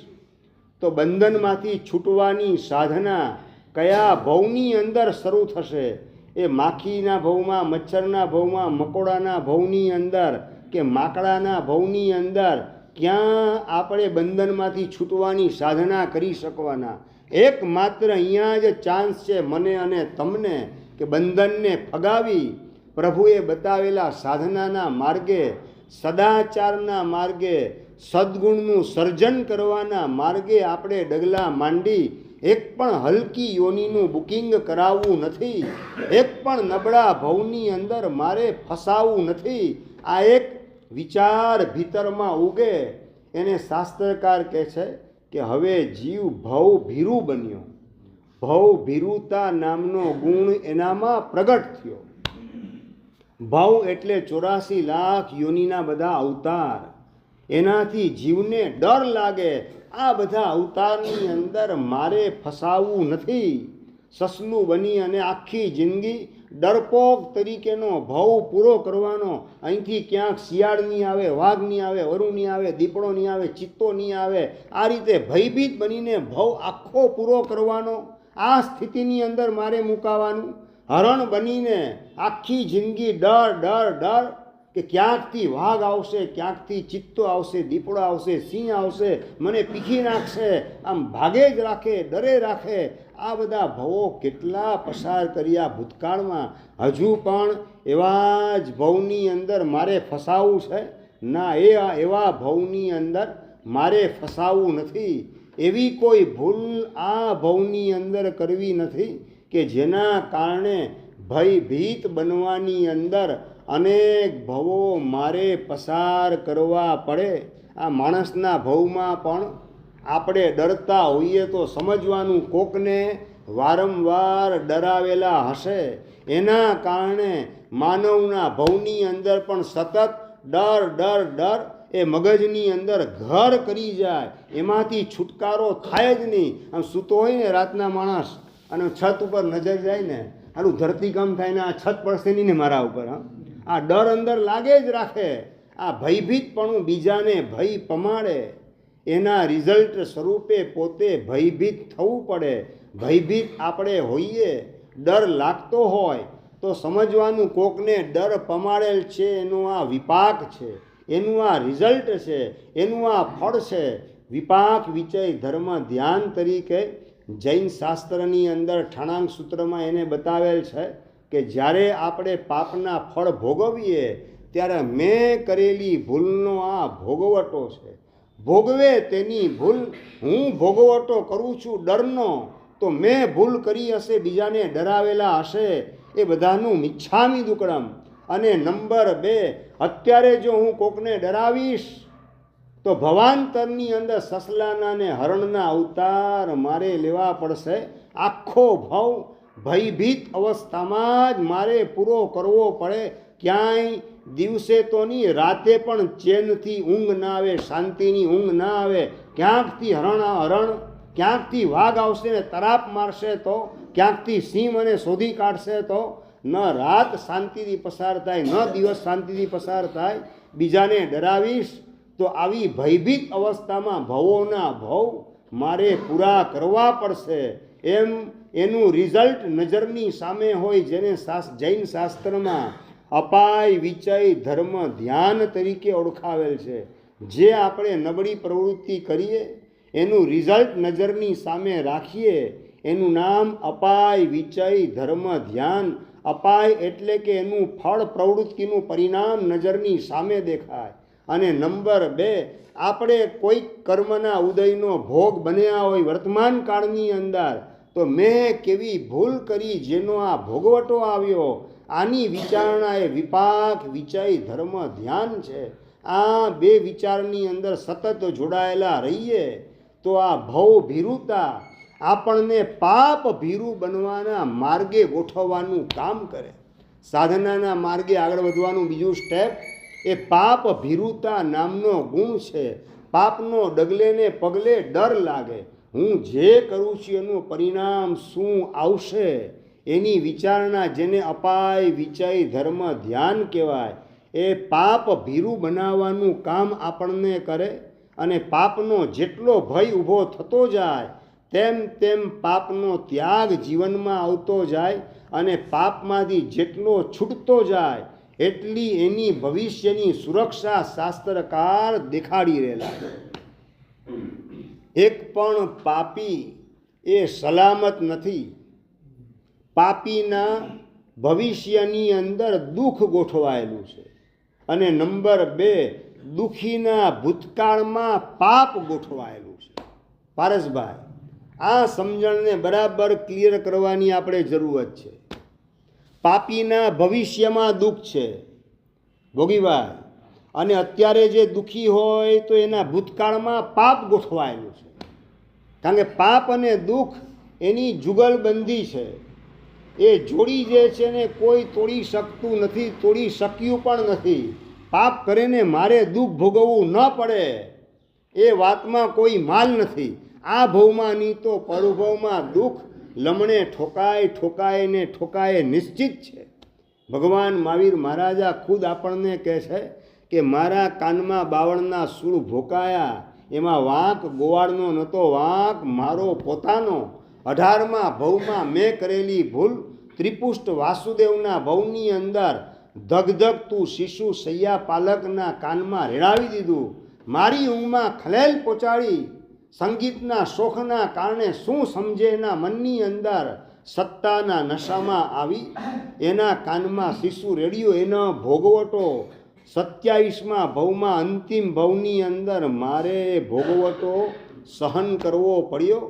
તો બંધનમાંથી છૂટવાની સાધના કયા ભવની અંદર શરૂ થશે? એ માખીના ભવમાં, મચ્છરના ભવમાં, મકોડાના ભવની અંદર કે માકડાના ભવની અંદર ક્યાં આપણે બંધનમાંથી છૂટવાની સાધના કરી શકવાના? એકમાત્ર અહીંયા જ ચાન્સ છે મને અને તમને કે બંધનને ફગાવી પ્રભુએ બતાવેલા સાધનાના માર્ગે, સદાચારના માર્ગે, સદ્ગુણનું સર્જન કરવાના માર્ગે આપણે ડગલા માંડી એક પણ હલકી યોનીનું બુકિંગ કરાવવું નથી. એક પણ નબળા ભવની અંદર મારે ફસાવવું નથી. આ એક વિચાર ભીતરમાં ઉગે એને શાસ્ત્રકાર કહે છે કે હવે જીવ ભવ ભીરુ બન્યો. ભવ ભીરુતા નામનો ગુણ એનામાં પ્રગટ થયો. ભવ એટલે 84 લાખ યોનીના બધા અવતાર. એનાથી જીવને ડર લાગે આ બધા અવતારની અંદર મારે ફસાવવું નથી. સસલું બની અને આખી જિંદગી ડરપોક તરીકેનો ભવ પૂરો કરવાનો. અહીંથી ક્યાંક શિયાળ નહીં આવે, વાઘ નહીં આવે, વરુ નહીં આવે, દીપડો નહીં આવે, ચિત્તો નહીં આવે, આ રીતે ભયભીત બનીને ભવ આખો પૂરો કરવાનો. આ સ્થિતિની અંદર મારે મુકાવાનું. હરણ બનીને આખી જિંદગી ડર ડર ડર કે ક્યાંકથી વાઘ આવશે, ક્યાંકથી ચિત્તો આવશે, દીપડો આવશે, સિંહ આવશે, મને પીખી નાખશે, આમ ભાગે જ રાખે, ડરે રાખે. આ બધા ભવો કેટલા પસાર કર્યા ભૂતકાળમાં. હજુ પણ એવા જ ભવની અંદર મારે ફસાવું છે? ના, એવા ભવની અંદર મારે ફસાવું નથી. એવી કોઈ ભૂલ આ ભવની અંદર કરવી નથી કે જેના કારણે ભયભીત બનવાની અંદર અનેક ભવો મારે પસાર કરવા પડે. આ માણસના ભવમાં પણ આપણે ડરતા હોઈએ તો સમજવાનું, કોકને વારંવાર ડરાવેલા હશે એના કારણે માનવના ભવની અંદર પણ સતત ડર ડર ડર એ મગજની અંદર ઘર કરી જાય, એમાંથી છુટકારો થાય જ નહીં. આમ સૂતો હોય ને રાતના માણસ અને છત ઉપર નજર જાય ને, આનું ધરતીકંપ થાય ને આ છત પડશે નહીં ને મારા ઉપર. હા, આ ડર અંદર લાગે જ રાખે. આ ભયભીતપણું બીજાને ભય પમાડે, એના રિઝલ્ટ સ્વરૂપે પોતે ભયભીત થવું પડે. ભયભીત આપણે હોઈએ, ડર લાગતો હોય તો સમજવાનું કોકને ડર પમાડેલ છે એનો આ વિપાક છે, એનું આ રિઝલ્ટ છે, એનું આ ફળ છે. વિપાક વિચય ધર્મ ધ્યાન તરીકે જૈન શાસ્ત્રની અંદર ઠાણાંક સૂત્રમાં એને બતાવેલ છે કે જ્યારે આપણે પાપના ફળ ભોગવીએ ત્યારે મેં કરેલી ભૂલનો આ ભોગવટો છે. ભોગવે તેની ભૂલ હું ભોગવટો કરું છું ડરનો, તો મેં ભૂલ કરી હશે, બીજાને ડરાવેલા હશે, એ બધાનું મિચ્છામી દુક્કડમ. અને નંબર 2, અત્યારે જો હું કોકને ડરાવીશ તો ભવાંતરની અંદર સસલાના ને હરણના અવતાર મારે લેવા પડશે. આખો ભવ ભયભીત અવસ્થામાં જ મારે પૂરો કરવો પડે. ક્યાંય દિવસે તો નહીં, રાતે પણ ચેનથી ઊંઘ ના આવે, શાંતિની ઊંઘ ના આવે. ક્યાંકથી હરણ, ક્યાંકથી વાઘ આવશે ને તરાપ મારશે તો, ક્યાંકથી સિંહ મને શોધી કાઢશે તો ન રાત શાંતિથી પસાર થાય, ન દિવસ શાંતિથી પસાર થાય. બીજાને ડરાવીશ તો આવી ભયભીત અવસ્થામાં ભવોના ભવ મારે પૂરા કરવા પડશે. એમ એનું રિઝલ્ટ નજરની સામે હોય, જેને જૈન શાસ્ત્રમાં અપાય વિચય ધર્મ ધ્યાન તરીકે ઓળખાવેલ છે. જે આપણે નબળી પ્રવૃત્તિ કરીએ એનું રિઝલ્ટ નજરની સામે રાખીએ, એનું નામ અપાય વિચય ધર્મ ધ્યાન. અપાય એટલે કે એનું ફળ, પ્રવૃત્તિનું પરિણામ નજરની સામે દેખાય. અને નંબર 2, આપણે કોઈક કર્મના ઉદયનો ભોગ બન્યા હોય વર્તમાન કાળની અંદર, તો મેં કેવી ભૂલ કરી જેનો આ ભોગવટો આવ્યો, આની વિચારણા એ વિપાક વિચય ધર્મ ધ્યાન છે. આ 2 વિચારની અંદર સતત જોડાયેલા રહીએ તો આ ભવ ભીરુતા આપણને પાપ ભીરુ બનવાના માર્ગે ગોઠવવાનું કામ કરે. સાધનાના માર્ગે આગળ વધવાનું બીજું સ્ટેપ એ પાપ ભીરુતા નામનો ગુણ છે. પાપનો ડગલે ને પગલે ડર લાગે. હું જે કરું છું એનું પરિણામ શું આવશે એની વિચારણા, જેને અપાય વિચય ધર્મ ધ્યાન કહેવાય, એ પાપ ભીરુ બનાવવાનું કામ આપણને કરે. અને પાપનો જેટલો ભય ઊભો થતો જાય તેમ તેમ પાપનો ત્યાગ જીવનમાં આવતો જાય, અને પાપમાંથી જેટલો છૂટતો જાય એટલી એની ભવિષ્યની સુરક્ષા શાસ્ત્રકાર દેખાડી રહેલા. એક પણ પાપી એ સલામત નથી. પાપીના ભવિષ્યની અંદર દુઃખ ગોઠવાયેલું છે. અને નંબર 2, દુઃખીના ભૂતકાળમાં પાપ ગોઠવાયેલું છે. પારસભાઈ, આ સમજણને બરાબર ક્લિયર કરવાની આપણે જરૂરત છે. પાપીના ભવિષ્યમાં દુઃખ છે ભોગીભાઈ, અને અત્યારે જે દુઃખી હોય તો એના ભૂતકાળમાં પાપ ગોઠવાયેલું છે. કારણ કે પાપ અને દુઃખ એની જુગલબંધી છે. એ જોડી જે છે ને કોઈ તોડી શકતું નથી, તોડી શક્યું પણ નથી. પાપ કરે ને મારે દુઃખ ભોગવવું ન પડે એ વાતમાં કોઈ માલ નથી. આ ભવમાં નહીં તો પરભવમાં દુઃખ લમણે ઠોકાય ઠોકાય ને ઠોકાય નિશ્ચિત છે. ભગવાન મહાવીર મહારાજા ખુદ આપણને કહે છે કે મારા કાનમાં બાવળના સૂળ ભોકાયા, એમાં વાંક ગોવાળનો નહોતો વાંક મારો પોતાનો. 18મા ભવમાં મેં કરેલી ભૂલ, ત્રિપુષ્ટ વાસુદેવના ભવની અંદર ધગધગતું શિશુ સૈયા પાલકના કાનમાં રેડાવી દીધું. મારી ઊંઘમાં ખલેલ પહોંચાડી. સંગીતના શોખના કારણે શું સમજે એના મનની અંદર સત્તાના નશામાં આવી એના કાનમાં શિશુ રેડિયો. એનો ભોગવટો 27મા ભવમાં અંતિમ ભવની અંદર મારે ભોગવટો સહન કરવો પડ્યો.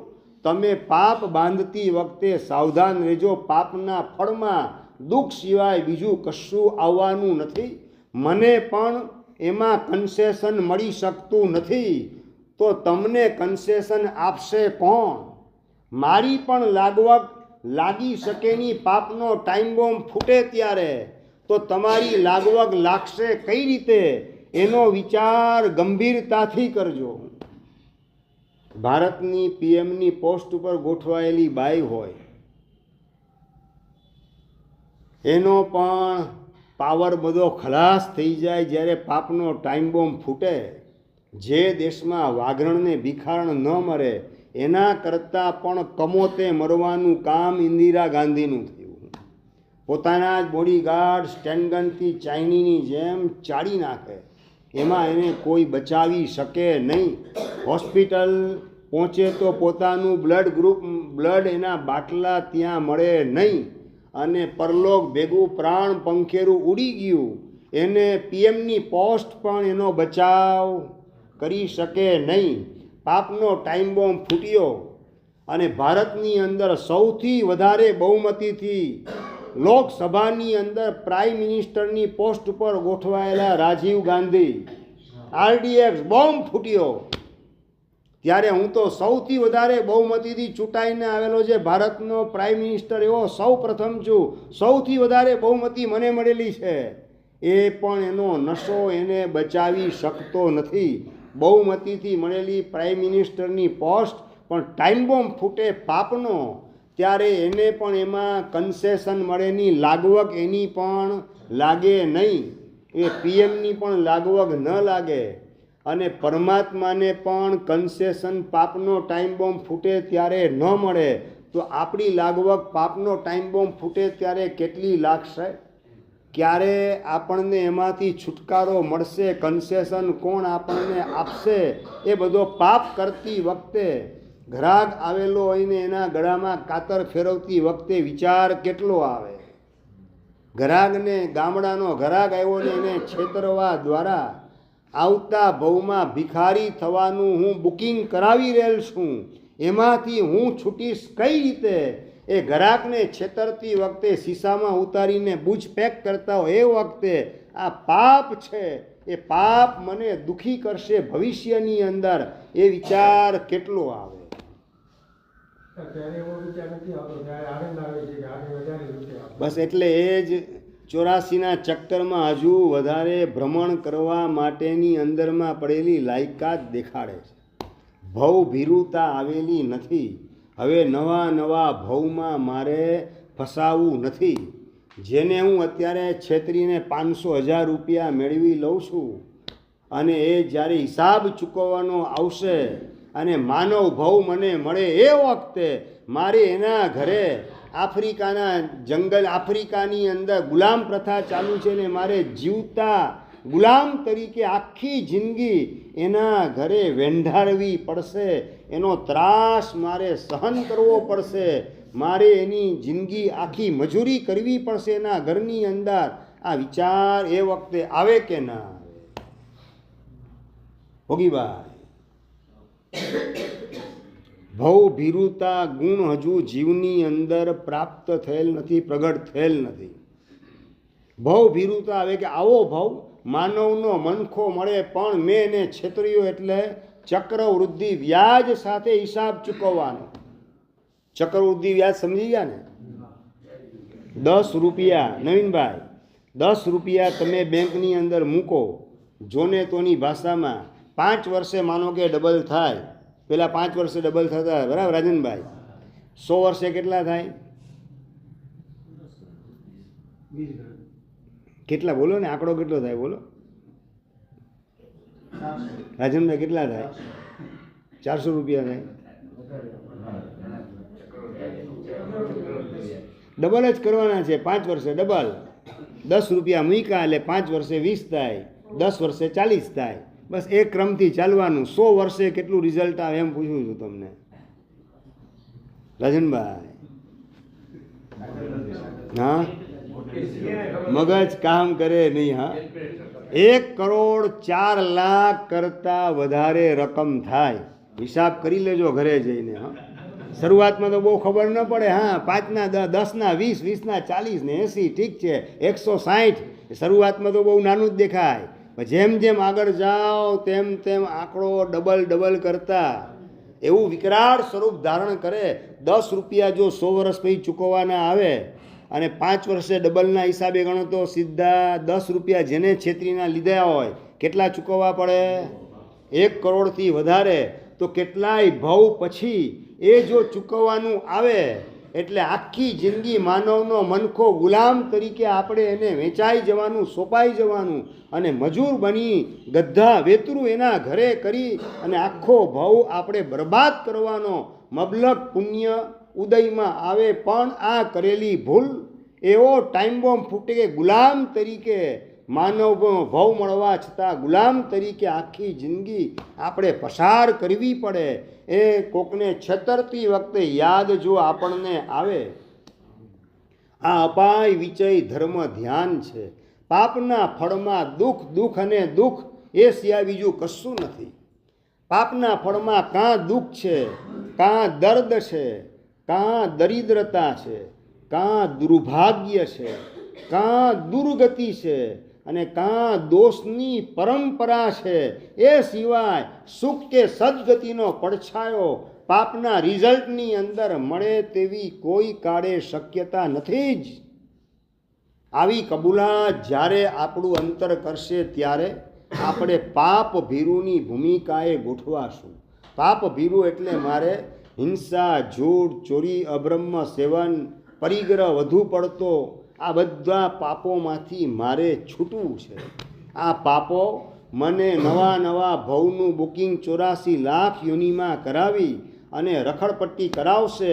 તમે પાપ બાંધતી વખતે સાવધાન રહેજો. પાપના ફળમાં દુઃખ સિવાય બીજું કશું આવવાનું નથી. મને પણ એમાં કન્સેશન મળી શકતું નથી, તો તમને કન્સેશન આપશે કોણ? મારી પણ લાગવગ લાગી શકેની. પાપનો ટાઈમ બોમ્બ ફૂટે ત્યારે તો તમારી લાગવગ લાગશે કઈ રીતે એનો વિચાર ગંભીરતાથી કરજો. ભારતની પીએમની પોસ્ટ ઉપર ગોઠવાયેલી બાઈ હોય, એનો પણ પાવર બધો ખલાસ થઈ જાય જ્યારે પાપનો ટાઈમ બોમ્બ ફૂટે. જે દેશમાં વાઘરણને ભિખારણ ન મરે એના કરતાં પણ કમોતે મરવાનું કામ ઇન્દિરા ગાંધીનું થયું. પોતાના જ બોડીગાર્ડ સ્ટેનગનથી ચાઇનીની જેમ ચાળી નાખે, એમાં એને કોઈ બચાવી શકે નહીં. હોસ્પિટલ પહોંચે તો પોતાનું બ્લડ એના બાટલા ત્યાં મળે નહીં, અને પરલોક ભેગું પ્રાણ પંખેરું ઉડી ગયું. એને પીએમની પોસ્ટ પણ એનો બચાવ કરી શકે નહીં. પાપનો ટાઈમ બોમ્બ ફૂટ્યો અને ભારતની અંદર સૌથી વધારે બહુમતીથી લોકસભાની અંદર પ્રાઇમ મિનિસ્ટરની પોસ્ટ ઉપર ગોઠવાયેલા રાજીવ ગાંધી, RDX બોમ્બ ફૂટ્યો ત્યારે હું તો સૌથી વધારે બહુમતીથી ચૂંટાઈને આવેલો છે ભારતનો પ્રાઇમ મિનિસ્ટર એવો સૌ પ્રથમ છું. સૌથી વધારે બહુમતી મને મળેલી છે. એ પણ એનો નશો એને બચાવી શકતો નથી. બહુમતીથી મળેલી પ્રાઇમ મિનિસ્ટરની પોસ્ટ પણ ટાઈમ બોમ્બ ફૂટે પાપનો ત્યારે એને પણ એમાં કન્સેશન મળેની લાગવગ એની પણ લાગે નહીં. એ પીએમની પણ લાગવગ ન લાગે. અને પરમાત્માને પણ કન્સેશન પાપનો ટાઈમ બોમ્બ ફૂટે ત્યારે ન મળે તો આપણી લાગવગ પાપનો ટાઈમ બોમ્બ ફૂટે ત્યારે કેટલી લાગશે? ક્યારે આપણને એમાંથી છુટકારો મળશે? કન્સેશન કોણ આપણને આપશે? એ બધો પાપ કરતી વખતે ઘરાક આવેલો હોય ને એના ગળામાં કાતર ફેરવતી વખતે વિચાર કેટલો આવે? ઘરાકને ગામડાનો ઘરાક આવ્યો ને એને છેતરવા દ્વારા આવતા ભવમાં ભિખારી થવાનું હું બુકિંગ કરાવી રહેલ છું. એમાંથી હું છૂટીશ કઈ રીતે? એ ઘરાકને છેતરતી વખતે શીશામાં ઉતારીને બૂચ પેક કરતા હોય એ વખતે આ પાપ છે, એ પાપ મને દુઃખી કરશે ભવિષ્યની અંદર, એ વિચાર કેટલો આવે? બસ એટલે એ જ 84ના ચક્કરમાં હજુ વધારે ભ્રમણ કરવા માટેની અંદરમાં પડેલી લાયકાત દેખાડે છે. ભવ ભીરુતા આવેલી નથી. હવે નવા ભવમાં મારે ફસાવું નથી. જેને હું અત્યારે છેતરીને 500,000 રૂપિયા મેળવી લઉં છું અને એ જ્યારે હિસાબ ચૂકવવાનો આવશે અને માનવ ભવ મને મળે એ વખતે મારે એના ઘરે આફ્રિકાના જંગલ, આફ્રિકાની અંદર ગુલામ પ્રથા ચાલુ છે ને મારે જીવતા ગુલામ તરીકે આખી જિંદગી એના ઘરે વેંઢાળવી પડશે. એનો ત્રાસ મારે સહન કરવો પડશે. મારે એની જિંદગી આખી મજૂરી કરવી પડશે એના ઘરની અંદર. આ વિચાર એ વખતે આવે કે ના આવે? ભોગીભાઈ, ભવ ભીરુતા ગુણ હજુ જીવની અંદર પ્રાપ્ત થયેલ નથી, પ્રગટ થયેલ નથી. ભવ ભીરુતા આવે કે આવો ભવ માનવનો મનખો મળે પણ મેં એને છેતર્યો એટલે ચક્રવૃદ્ધિ વ્યાજ સાથે હિસાબ ચૂકવવાનો. ચક્રવૃદ્ધિ વ્યાજ સમજી ગયા ને? 10 રૂપિયા, નવીનભાઈ 10 રૂપિયા તમે બેંકની અંદર મૂકો, જોને તોની ભાષામાં 5 વર્ષે માનો કે ડબલ થાય. પેલા 5 વર્ષે ડબલ થતા, બરાબર રાજનભાઈ? 100 વર્ષે કેટલા થાય? કેટલા બોલો ને, આંકડો કેટલો થાય બોલો રાજનભાઈ? કેટલા થાય? 400 રૂપિયા થાય. ડબલ જ કરવાના છે. 5 વર્ષે ડબલ. 10 રૂપિયા મૂક્યા એટલે 5 વર્ષે 20 થાય, 10 વર્ષે 40 થાય. બસ એ ક્રમથી ચાલવાનું. 100 વર્ષે કેટલું રિઝલ્ટ આવે એમ પૂછું છું તમને રાજનભાઈ. હા, મગજ કામ કરે નહીં. હા, 1,04,00,000 કરતાં વધારે રકમ થાય. હિસાબ કરી લેજો ઘરે જઈને. હા, શરૂઆતમાં તો બહુ ખબર ન પડે. હા, 5ના 10ના 20, 20ના 40 ને 80, ઠીક છે 160. શરૂઆતમાં તો બહુ નાનું જ દેખાય. જેમ જેમ આગળ જાઓ તેમ તેમ આંકડો ડબલ કરતા એવું વિકરાળ સ્વરૂપ ધારણ કરે. 10 રૂપિયા જો 100 વર્ષ પછી ચૂકવવાના આવે અને 5 વર્ષે ડબલના હિસાબે ગણો તો સીધા 10 રૂપિયા જેને છેતરીના લીધા હોય કેટલા ચૂકવવા પડે? 1 કરોડથી વધારે. તો કેટલાય ભવ પછી એ જો ચૂકવવાનું આવે એટલે આખી જિંદગી માનવનો મનખો ગુલામ તરીકે આપણે એને વેચાઈ જવાનું, સોંપાઈ જવાનું અને મજૂર બની ગધા વેતરું એના ઘરે કરી અને આખો ભવ આપણે બરબાદ કરવાનો મબલક પુણ્ય ઉદયમાં આવે. પણ આ કરેલી ભૂલ એવો ટાઈમ બોમ્બ ફૂટે કે ગુલામ તરીકે માનવ ભવ મળવા છતાં ગુલામ તરીકે આખી જિંદગી આપણે પસાર કરવી પડે. એ કોકને છેતરતી વખતે યાદ જો આપણને આવે, આ અપાય વિચય ધર્મ ધ્યાન છે. પાપના ફળમાં દુઃખ, દુઃખ અને દુઃખ એ સિવાય બીજું કશું નથી. પાપના ફળમાં કાં દુઃખ છે, કાં દર્દ છે, કાં દરિદ્રતા છે, કાં દુર્ભાગ્ય છે, કાં દુર્ગતિ છે અને કાં દોષની પરંપરા છે. એ સિવાય સુખ કે સદગતિનો પડછાયો પાપના રિઝલ્ટની અંદર મળે તેવી કોઈ કાળે શક્યતા નથી જ. આવી કબૂલાત જ્યારે આપણું અંતર કરશે ત્યારે આપણે પાપ ભીરુની ભૂમિકાએ ગોઠવાશું. પાપ ભીરુ એટલે મારે હિંસા, જૂઠ, ચોરી, અબ્રહ્મ સેવન, પરિગ્રહ વધુ પડતો, આ બધા પાપોમાંથી મારે છૂટવું છે. આ પાપો મને નવા નવા ભવનું બુકિંગ 84 લાખ યોનિમાં કરાવી અને રખડપટ્ટી કરાવશે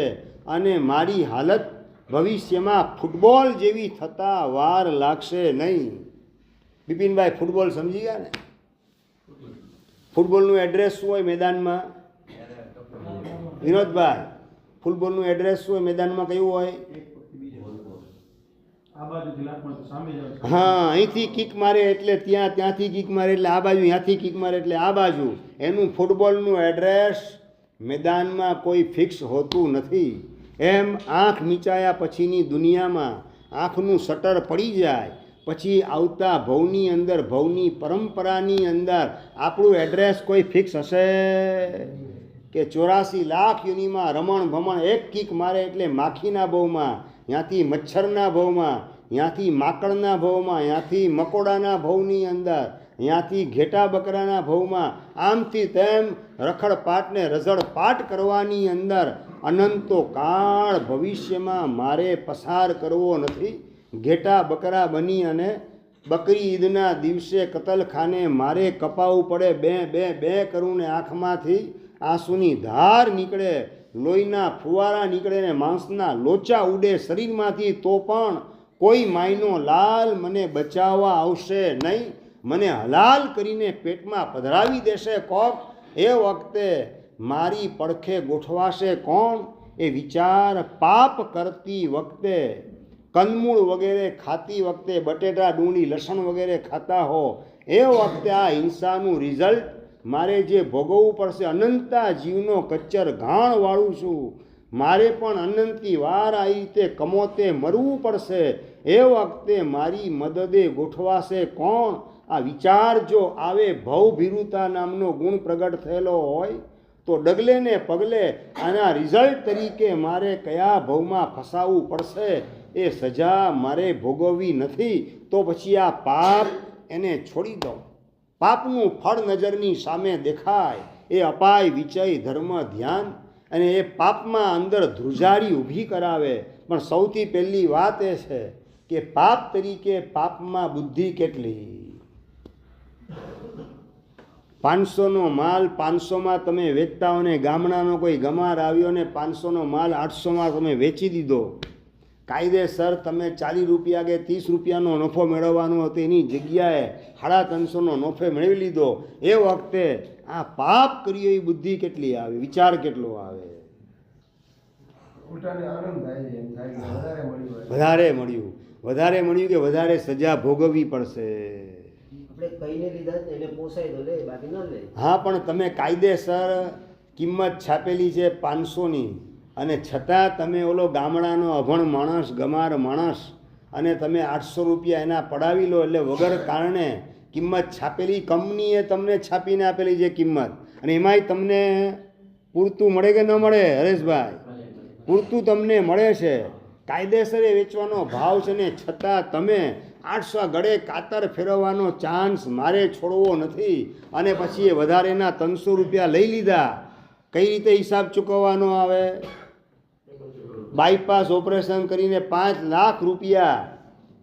અને મારી હાલત ભવિષ્યમાં ફૂટબોલ જેવી થતાં વાર લાગશે નહીં. બિપિનભાઈ ફૂટબોલ સમજી ગયા ને? ફૂટબોલનું એડ્રેસ શું હોય મેદાનમાં? વિનોદભાઈ, ફૂટબોલનું એડ્રેસ શું હોય મેદાનમાં? કયું હોય? હા, અહીંથી કિક મારે એટલે ત્યાં, ત્યાંથી કિક મારે એટલે આ બાજુ, ત્યાંથી કિક મારે એટલે આ બાજુ. એનું ફૂટબોલનું એડ્રેસ મેદાનમાં કોઈ ફિક્સ હોતું નથી. એમ આંખ મીચાયા પછીની દુનિયામાં આંખનું શટર પડી જાય પછી આવતા ભવની અંદર, ભવની પરંપરાની અંદર આપણું એડ્રેસ કોઈ ફિક્સ હશે કે 84 લાખ યુનિમાં રમણ ભમણ એક કિક મારે એટલે માખીના ભવમાં, ત્યાંથી મચ્છરના ભવમાં, ત્યાંથી માકડના ભવમાં, ત્યાંથી મકોડાના ભવની અંદર, ત્યાંથી ઘેટા બકરાના ભવમાં, આમથી તેમ રખડપાટને રઝળપાટ કરવાની અંદર અનંતો કાળ ભવિષ્યમાં મારે પસાર કરવો નથી. ઘેટા બકરા બની અને બકરી ઈદના દિવસે કતલખાને મારે કપાવવું પડે. બે બે બે કરું ને આંખમાંથી આંસુની ધાર નીકળે, લોહીના ફુવારા નીકળે ને માંસના લોચા ઉડે શરીરમાંથી, તો પણ કોઈ માયનો લાલ મને બચાવવા આવશે નહીં. મને હલાલ કરીને પેટમાં પધરાવી દેશે કોક. એ વખતે મારી પડખે ગોઠવાશે કોણ? એ વિચાર પાપ કરતી વખતે, કંદમૂળ વગેરે ખાતી વખતે, બટેટા, ડુંગળી, લસણ વગેરે ખાતા હો એ વખતે આ હિંસાનું રિઝલ્ટ મારે જે ભોગવવું પડશે. અનંતા જીવનો કચ્ચર ઘાણ વાળું છું, મારે પણ અનંતી વાર આ રીતે કમોતે મરવું પડશે. એ વખતે મારી મદદે ગોઠવાશે કોણ? આ વિચાર જો આવે, ભવભીરુતા નામનો ગુણ પ્રગટ થયેલો હોય તો ડગલે ને પગલે આના રિઝલ્ટ તરીકે મારે કયા ભવમાં ફસાવવું પડશે એ સજા મારે ભોગવવી નથી. તો પછી આ પાપ એને છોડી દો. પાપનું ફળ નજરની સામે દેખાય એ અપાય વિચય ધર્મ ધ્યાન, અને એ પાપમાં અંદર ધ્રુજારી ઊભી કરાવે. પણ સૌથી પહેલી વાત એ છે કે પાપ તરીકે પાપમાં બુદ્ધિ કેટલી? 500નો માલ 500માં તમે વેચતા હો ને ગામડાનો કોઈ ગમાર આવ્યો ને 500નો માલ 800માં તમે વેચી દીધો, કાયદેસર તમે 40 રૂપિયા કે 30 રૂપિયાનો નફો મેળવવાનો હતો એની જગ્યાએ 350નો નફો મેળવી લીધો. એ વખતે આ પાપ કર્યો એ બુદ્ધિ કેટલી આવે, વિચાર કેટલો આવે? વધારે મળ્યું કે વધારે સજા ભોગવવી પડશે. હા, પણ તમે કાયદેસર કિંમત છાપેલી છે 500ની અને છતાં તમે ઓલો ગામડાનો અભણ માણસ, ગમાર માણસ, અને તમે 800 રૂપિયા એના પડાવી લો. એટલે વગર કારણે કિંમત છાપેલી, કંપનીએ તમને છાપીને આપેલી છે કિંમત, અને એમાંય તમને પૂરતું મળે કે ન મળે? હરેશભાઈ, પૂરતું તમને મળે છે. કાયદેસરે વેચવાનો ભાવ છે ને છતાં તમે 800 ગળે કાતર ફેરવવાનો ચાન્સ મારે છોડવો નથી અને પછી એ વધારેના 300 રૂપિયા લઈ લીધા. કઈ રીતે હિસાબ ચૂકવવાનો આવે? બાયપાસ ઓપરેશન કરીને 5 લાખ રૂપિયા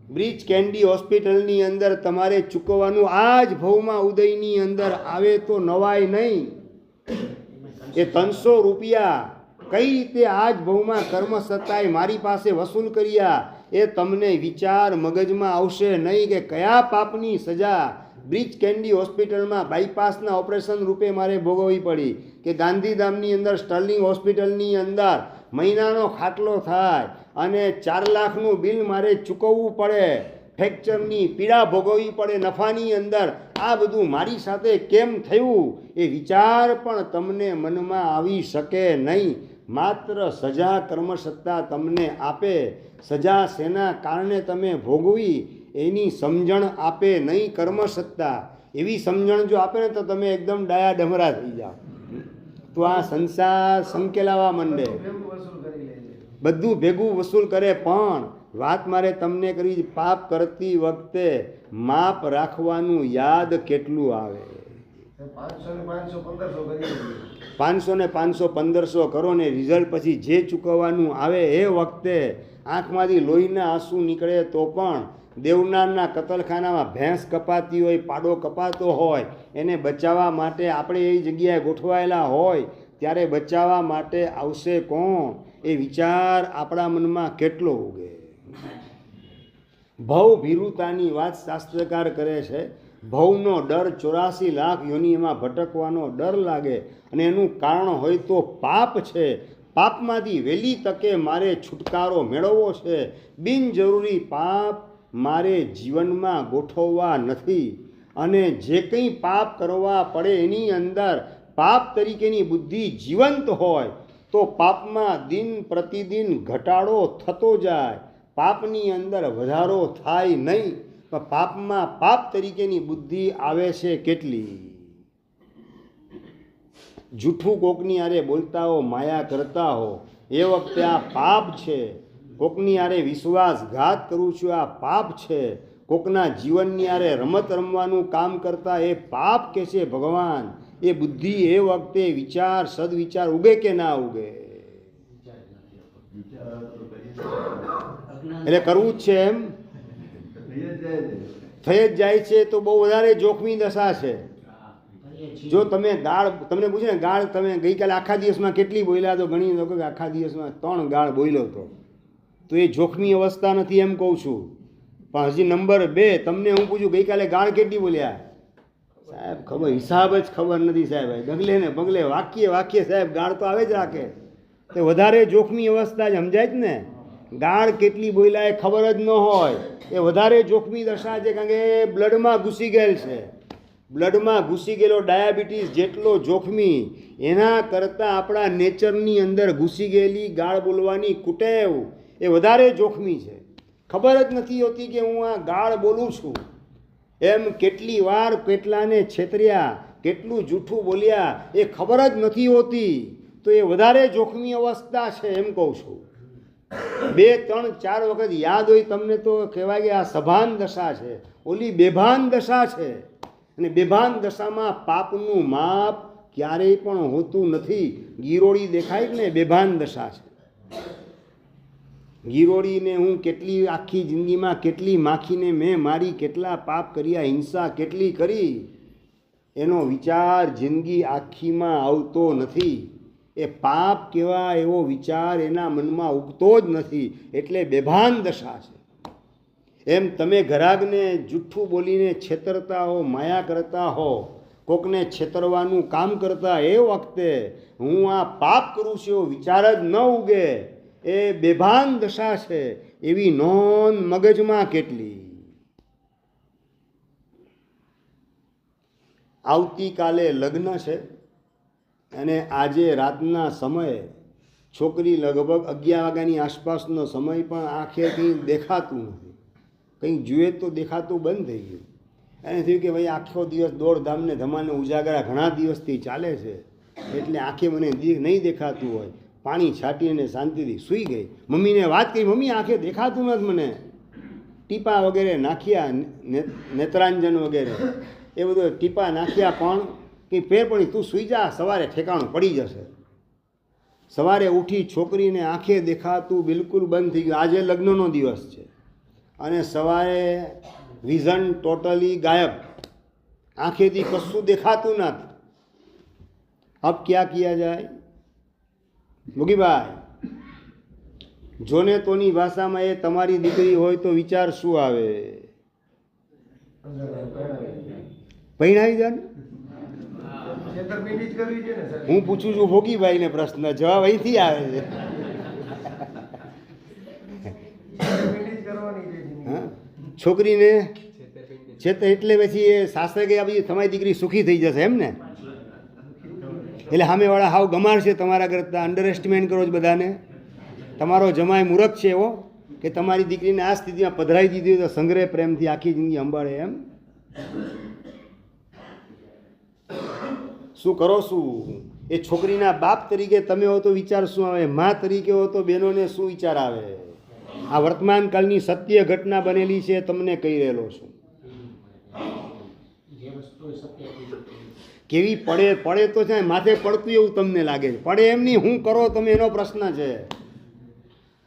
બ્રીચ કેન્ડી હોસ્પિટલની અંદર તમારે ચૂકવવાનું આ જ ભવમાં ઉદયની અંદર આવે તો નવાય નહીં. એ 300 રૂપિયા કઈ રીતે આ જ ભવમાં કર્મ સત્તાએ મારી પાસે વસૂલ કર્યા એ તમને વિચાર મગજમાં આવશે નહીં કે કયા પાપની સજા બ્રીચ કેન્ડી હોસ્પિટલમાં બાયપાસના ઓપરેશન રૂપે મારે ભોગવવી પડી, કે ગાંધીધામની અંદર સ્ટર્લિંગ હોસ્પિટલની અંદર મહિનાનો ખાટલો થાય અને 4 લાખનું બિલ મારે ચૂકવવું પડે, ફ્રેક્ચરની પીડા ભોગવવી પડે નફાની અંદર. આ બધું મારી સાથે કેમ થયું એ વિચાર પણ તમને મનમાં આવી શકે નહીં. માત્ર સજા કર્મસત્તા તમને આપે. સજા શેના કારણે તમે ભોગવી એની સમજણ આપે નહીં કર્મસત્તા. એવી સમજણ જો આપે ને તો તમે એકદમ ડાયા ડમરા થઈ જાઓ. તો આ સંસાર સંકેલાવા માંડે, બધું ભેગું વસૂલ કરે. પણ વાત મારે તમને કરી, પાપ કરતી વખતે માપ રાખવાનું યાદ કેટલું આવે. 500 ને 500 1500 કરો ને રિઝલ્ટ પછી જે ચૂકવવાનું આવે એ વખતે આંખમાંથી લોહીના આંસુ નીકળે તો પણ દેવનારના કતલખાનામાં ભેંસ કપાતી હોય, પાડો કપાતો હોય, એને બચાવવા માટે આપણે એ જગ્યાએ ગોઠવાયેલા હોય ત્યારે બચાવવા માટે આવશે કોણ? એ વિચાર આપણા મનમાં કેટલો ઉગે. ભવ ભીરુતાની વાત શાસ્ત્રકાર કરે છે. ભવનો ડર 84 લાખ યોનિમાં ભટકવાનો ડર લાગે અને એનું કારણ હોય તો પાપ છે. પાપમાંથી વહેલી તકે મારે છુટકારો મેળવવો છે. બિનજરૂરી પાપ મારે જીવનમાં ગોઠવવા નથી. અને જે કંઈ પાપ કરવા પડે એની અંદર પાપ તરીકેની બુદ્ધિ જીવંત હોય તો પાપમાં દિન પ્રતિદિન ઘટાડો થતો જાય, પાપની અંદર વધારો થાય નહીં. પણ પાપમાં પાપ તરીકેની બુદ્ધિ આવે છે કેટલી. જૂઠું કોકની આરે બોલતા હો, માયા કરતા હો, એ વખતે આ પાપ છે. કોકની આરે વિશ્વાસઘાત કરું છું, આ પાપ છે. કોકના જીવનની આરે રમત રમવાનું કામ કરતા એ પાપ કે છે ભગવાન. એ બુદ્ધિ એ વખતે વિચાર સદવિચાર ઉગે કે ના ઉગે? એટલે કરવું જ છે એમ થઈ જ જાય છે તો બહુ વધારે જોખમી દશા છે. જો તમે ગાળ, તમને પૂછે ને ગાળ તમે ગઈકાલે આખા દિવસમાં કેટલી બોલ્યા, તો ઘણી લોકો આખા દિવસમાં 3 ગાળ બોલ્યો હતો, તો એ જોખમી અવસ્થા નથી એમ કહું છું. પણ હજી નંબર 2 તમને હું પૂછું ગઈકાલે ગાળ કેટલી બોલ્યા? સાહેબ ખબર હિસાબ જ ખબર નથી સાહેબ. ડગલે ને પગલે વાક્ય સાહેબ ગાળ તો આવે જ રાખે. તો વધારે જોખમી અવસ્થા જ સમજાય જ ને. ગાળ કેટલી બોલ્યા એ ખબર જ ન હોય એ વધારે જોખમી દશા છે. કારણ કે બ્લડમાં ઘૂસી ગયેલ છે. બ્લડમાં ઘૂસી ગયેલો ડાયાબિટીસ જેટલો જોખમી એના કરતાં આપણા નેચરની અંદર ઘૂસી ગયેલી ગાળ બોલવાની કુટેવ એ વધારે જોખમી છે. ખબર જ નથી હોતી કે હું આ ગાળ બોલું છું. એમ કેટલી વાર કેટલાને છેતર્યા, કેટલું જૂઠું બોલ્યા એ ખબર જ નથી હોતી. તો એ વધારે જોખમી અવસ્થા છે એમ કહું છું. 2 3 4 વખત યાદ હોય તમને તો કહેવાય કે આ સભાન દશા છે, ઓલી બેભાન દશા છે. અને બેભાન દશામાં પાપનું માપ ક્યારેય પણ હોતું નથી. ગિરોળી દેખાય ને બેભાન દશા છે. ગિરોળીને હું કેટલી આખી જિંદગીમાં કેટલી માખીને મેં મારી, કેટલા પાપ કર્યા, હિંસા કેટલી કરી, એનો વિચાર જિંદગી આખીમાં આવતો નથી. એ પાપ કેવા એવો વિચાર એના મનમાં ઉગતો જ નથી. એટલે બેભાન દશા છે. એમ તમે ઘરાગને જૂઠું બોલીને છેતરતા હો, માયા કરતા હો, કોકને છેતરવાનું કામ કરતા એ વખતે હું આ પાપ કરું છું એવો વિચાર જ ન ઉગે. એ બેભાન દશા છે. એવી નોંધ મગજમાં કેટલી. આવતીકાલે લગ્ન છે અને આજે રાતના સમયે છોકરી લગભગ 11 વાગ્યાની આસપાસનો સમય પણ આંખે કંઈ દેખાતું નથી. કંઈ જુએ તો દેખાતું બંધ થઈ ગયું. એને થયું કે ભાઈ આખો દિવસ દોડધામને ધમાને ઉજાગરા ઘણા દિવસથી ચાલે છે એટલે આંખે મને નહીં દેખાતું હોય. પાણી છાંટીને શાંતિથી સૂઈ ગઈ. મમ્મીને વાત કરી, મમ્મી આંખે દેખાતું નથી મને. ટીપા વગેરે નાખ્યા, નેત્રાંજન વગેરે એ બધું ટીપા નાખ્યા, પણ કંઈ ફેર પડી. તું સૂઈ જા, સવારે ઠેકાણું પડી જશે. સવારે ઉઠી, છોકરીને આંખે દેખાતું બિલકુલ બંધ થઈ ગયું. આજે લગ્નનો દિવસ છે અને સવારે વિઝન ટોટલી ગાયબ, આંખેથી કશું દેખાતું નથી. અબ ક્યાં કિયા જાય? મુગીભાઈ, જોને તોની ભાષામાં એ તમારી દીકરી હોય તો વિચાર શું આવે? પૈણાવી દે ને. હું પૂછું છું ભોગીભાઈને પ્રશ્ન, જવાબ અહીંથી આવે છે. હા, છોકરીને છે તો એટલે પછી એ સાસરે ગયા પછી તમારી દીકરી સુખી થઈ જશે એમ ને? એટલે સામેવાળા હાવ ગમાર છે તમારા કરતાં, અંડર એસ્ટિમેટ કરો છો બધાને. તમારો જમાઈ મૂર્ખ છે એવો કે તમારી દીકરીને આ સ્થિતિમાં પધરાવી દીધી હોય તો સંગ્રહ પ્રેમથી આખી જિંદગી સંભાળે એમ? શું કરો શું? એ છોકરીના બાપ તરીકે તમે હો તો વિચાર શું આવે? મા તરીકે હો તો બહેનોને શું વિચાર આવે? આ વર્તમાન કાળની સત્ય ઘટના બનેલી છે, તમને કહી રહેલો છું. કેવી પડે તો છે, માથે પડતું એવું તમને લાગે છે. પડે એમ નહીં, શું કરો તમે એનો પ્રશ્ન છે.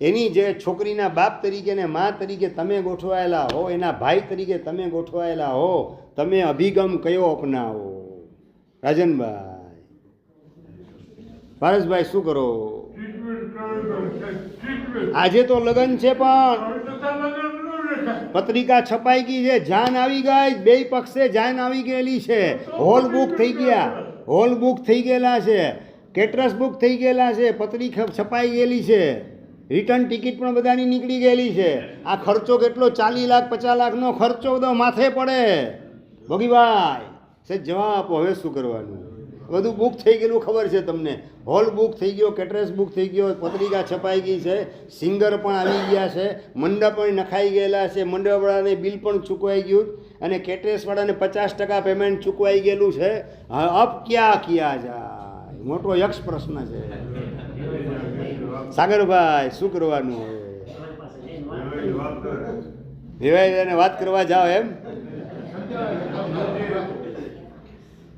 એની જે છોકરીના બાપ તરીકે ને મા તરીકે તમે ગોઠવાયેલા હો, એના ભાઈ તરીકે તમે ગોઠવાયેલા હો, તમે અભિગમ કયો અપનાવો? રાજનભાઈ, પારસભાઈ શું કરો? આજે તો લગ્ન છે પણ પત્રિકા છપાઈ ગઈ છે, જાન આવી ગઈ, બે પક્ષે જાન આવી ગયેલી છે, હોલ બુક થઈ ગયા, હોલ બુક થઈ ગયેલા છે, કેટરસ બુક થઈ ગયેલા છે, પત્રિકા છપાઈ ગયેલી છે, રિટર્ન ટિકિટ પણ બધાની નીકળી ગયેલી છે. આ ખર્ચો કેટલો? 40 લાખ 50 લાખનો ખર્ચો બધો માથે પડે. ભોગીભાઈ સાહેબ જવાબ આપો, હવે શું કરવાનું? બધું બુક થઈ ગયેલું ખબર છે તમને. હોલ બુક થઈ ગયો, કેટરસ બુક થઈ ગયો, પત્રિકા છપાઈ ગઈ છે, સિંગર પણ આવી ગયા છે, મંડપ પણ નખાઈ ગયેલા છે, મંડપવાળાને બિલ પણ ચૂકવાઈ ગયું અને કેટરસવાળાને 50% પેમેન્ટ ચૂકવાઈ ગયેલું છે. અબ ક્યાં કિયા જાય? મોટો યક્ષ પ્રશ્ન છે. સાગરભાઈ શું કરવાનું? હવે વાત કરવા જાઓ એમ?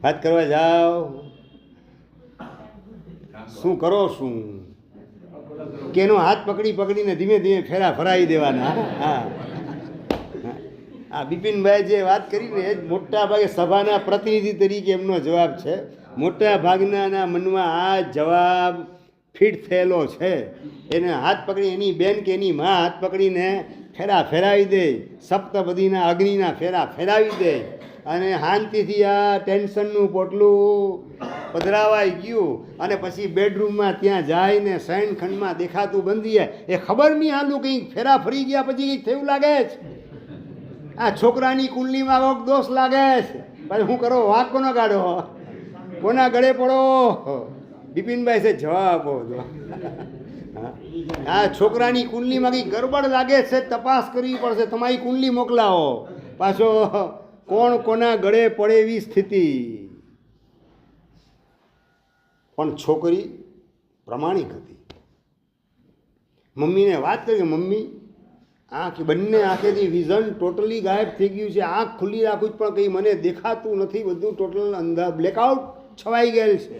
વાત કરવા જાઓ, શું કરો શું? કે એનો હાથ પકડીને ધીમે ધીમે ફેરા ફરાવી દેવાના. હા, આ બિપિનભાઈ જે વાત કરીને એ જ મોટા ભાગે સભાના પ્રતિનિધિ તરીકે એમનો જવાબ છે. મોટા ભાગના મનમાં આ જવાબ ફિટ થયેલો છે. એને હાથ પકડી, એની બેન કે એની મા હાથ પકડીને ફેરા ફેરાવી દે, સપ્તપદીના અગ્નિના ફેરા ફેરાવી દે અને શાંતિથી આ ટેન્શનનું પોટલું પધરાવાઈ ગયું અને પછી બેડરૂમમાં ત્યાં જઈને શયનખંડમાં દેખાતું બંધી જાય. એ ખબર નહીં આલું કંઈક ફેરા ફરી ગયા પછી કંઈક થયું લાગે છે. આ છોકરાની કુંડલીમાં કોક દોષ લાગે છે. પછી શું કરો? વાંક કોનો કાઢો? કોના ગળે પડો? બિપિનભાઈ છે જવાબ આપો. આ છોકરાની કુંડલીમાં કંઈક ગરબડ લાગે છે, તપાસ કરવી પડશે. તમારી કુંડલી મોકલાવો. પાછો કોણ કોના ગળે પડે એવી સ્થિતિ. પણ છોકરી પ્રમાણિક હતી. મમ્મીને વાત કરી, મમ્મી બંને આંખેથી વિઝન ટોટલી ગાયબ થઈ ગયું છે, આંખ ખુલ્લી રાખું પણ કંઈ મને દેખાતું નથી, બધું ટોટલ અંધાર બ્લેકઆઉટ છવાઈ ગયેલ છે.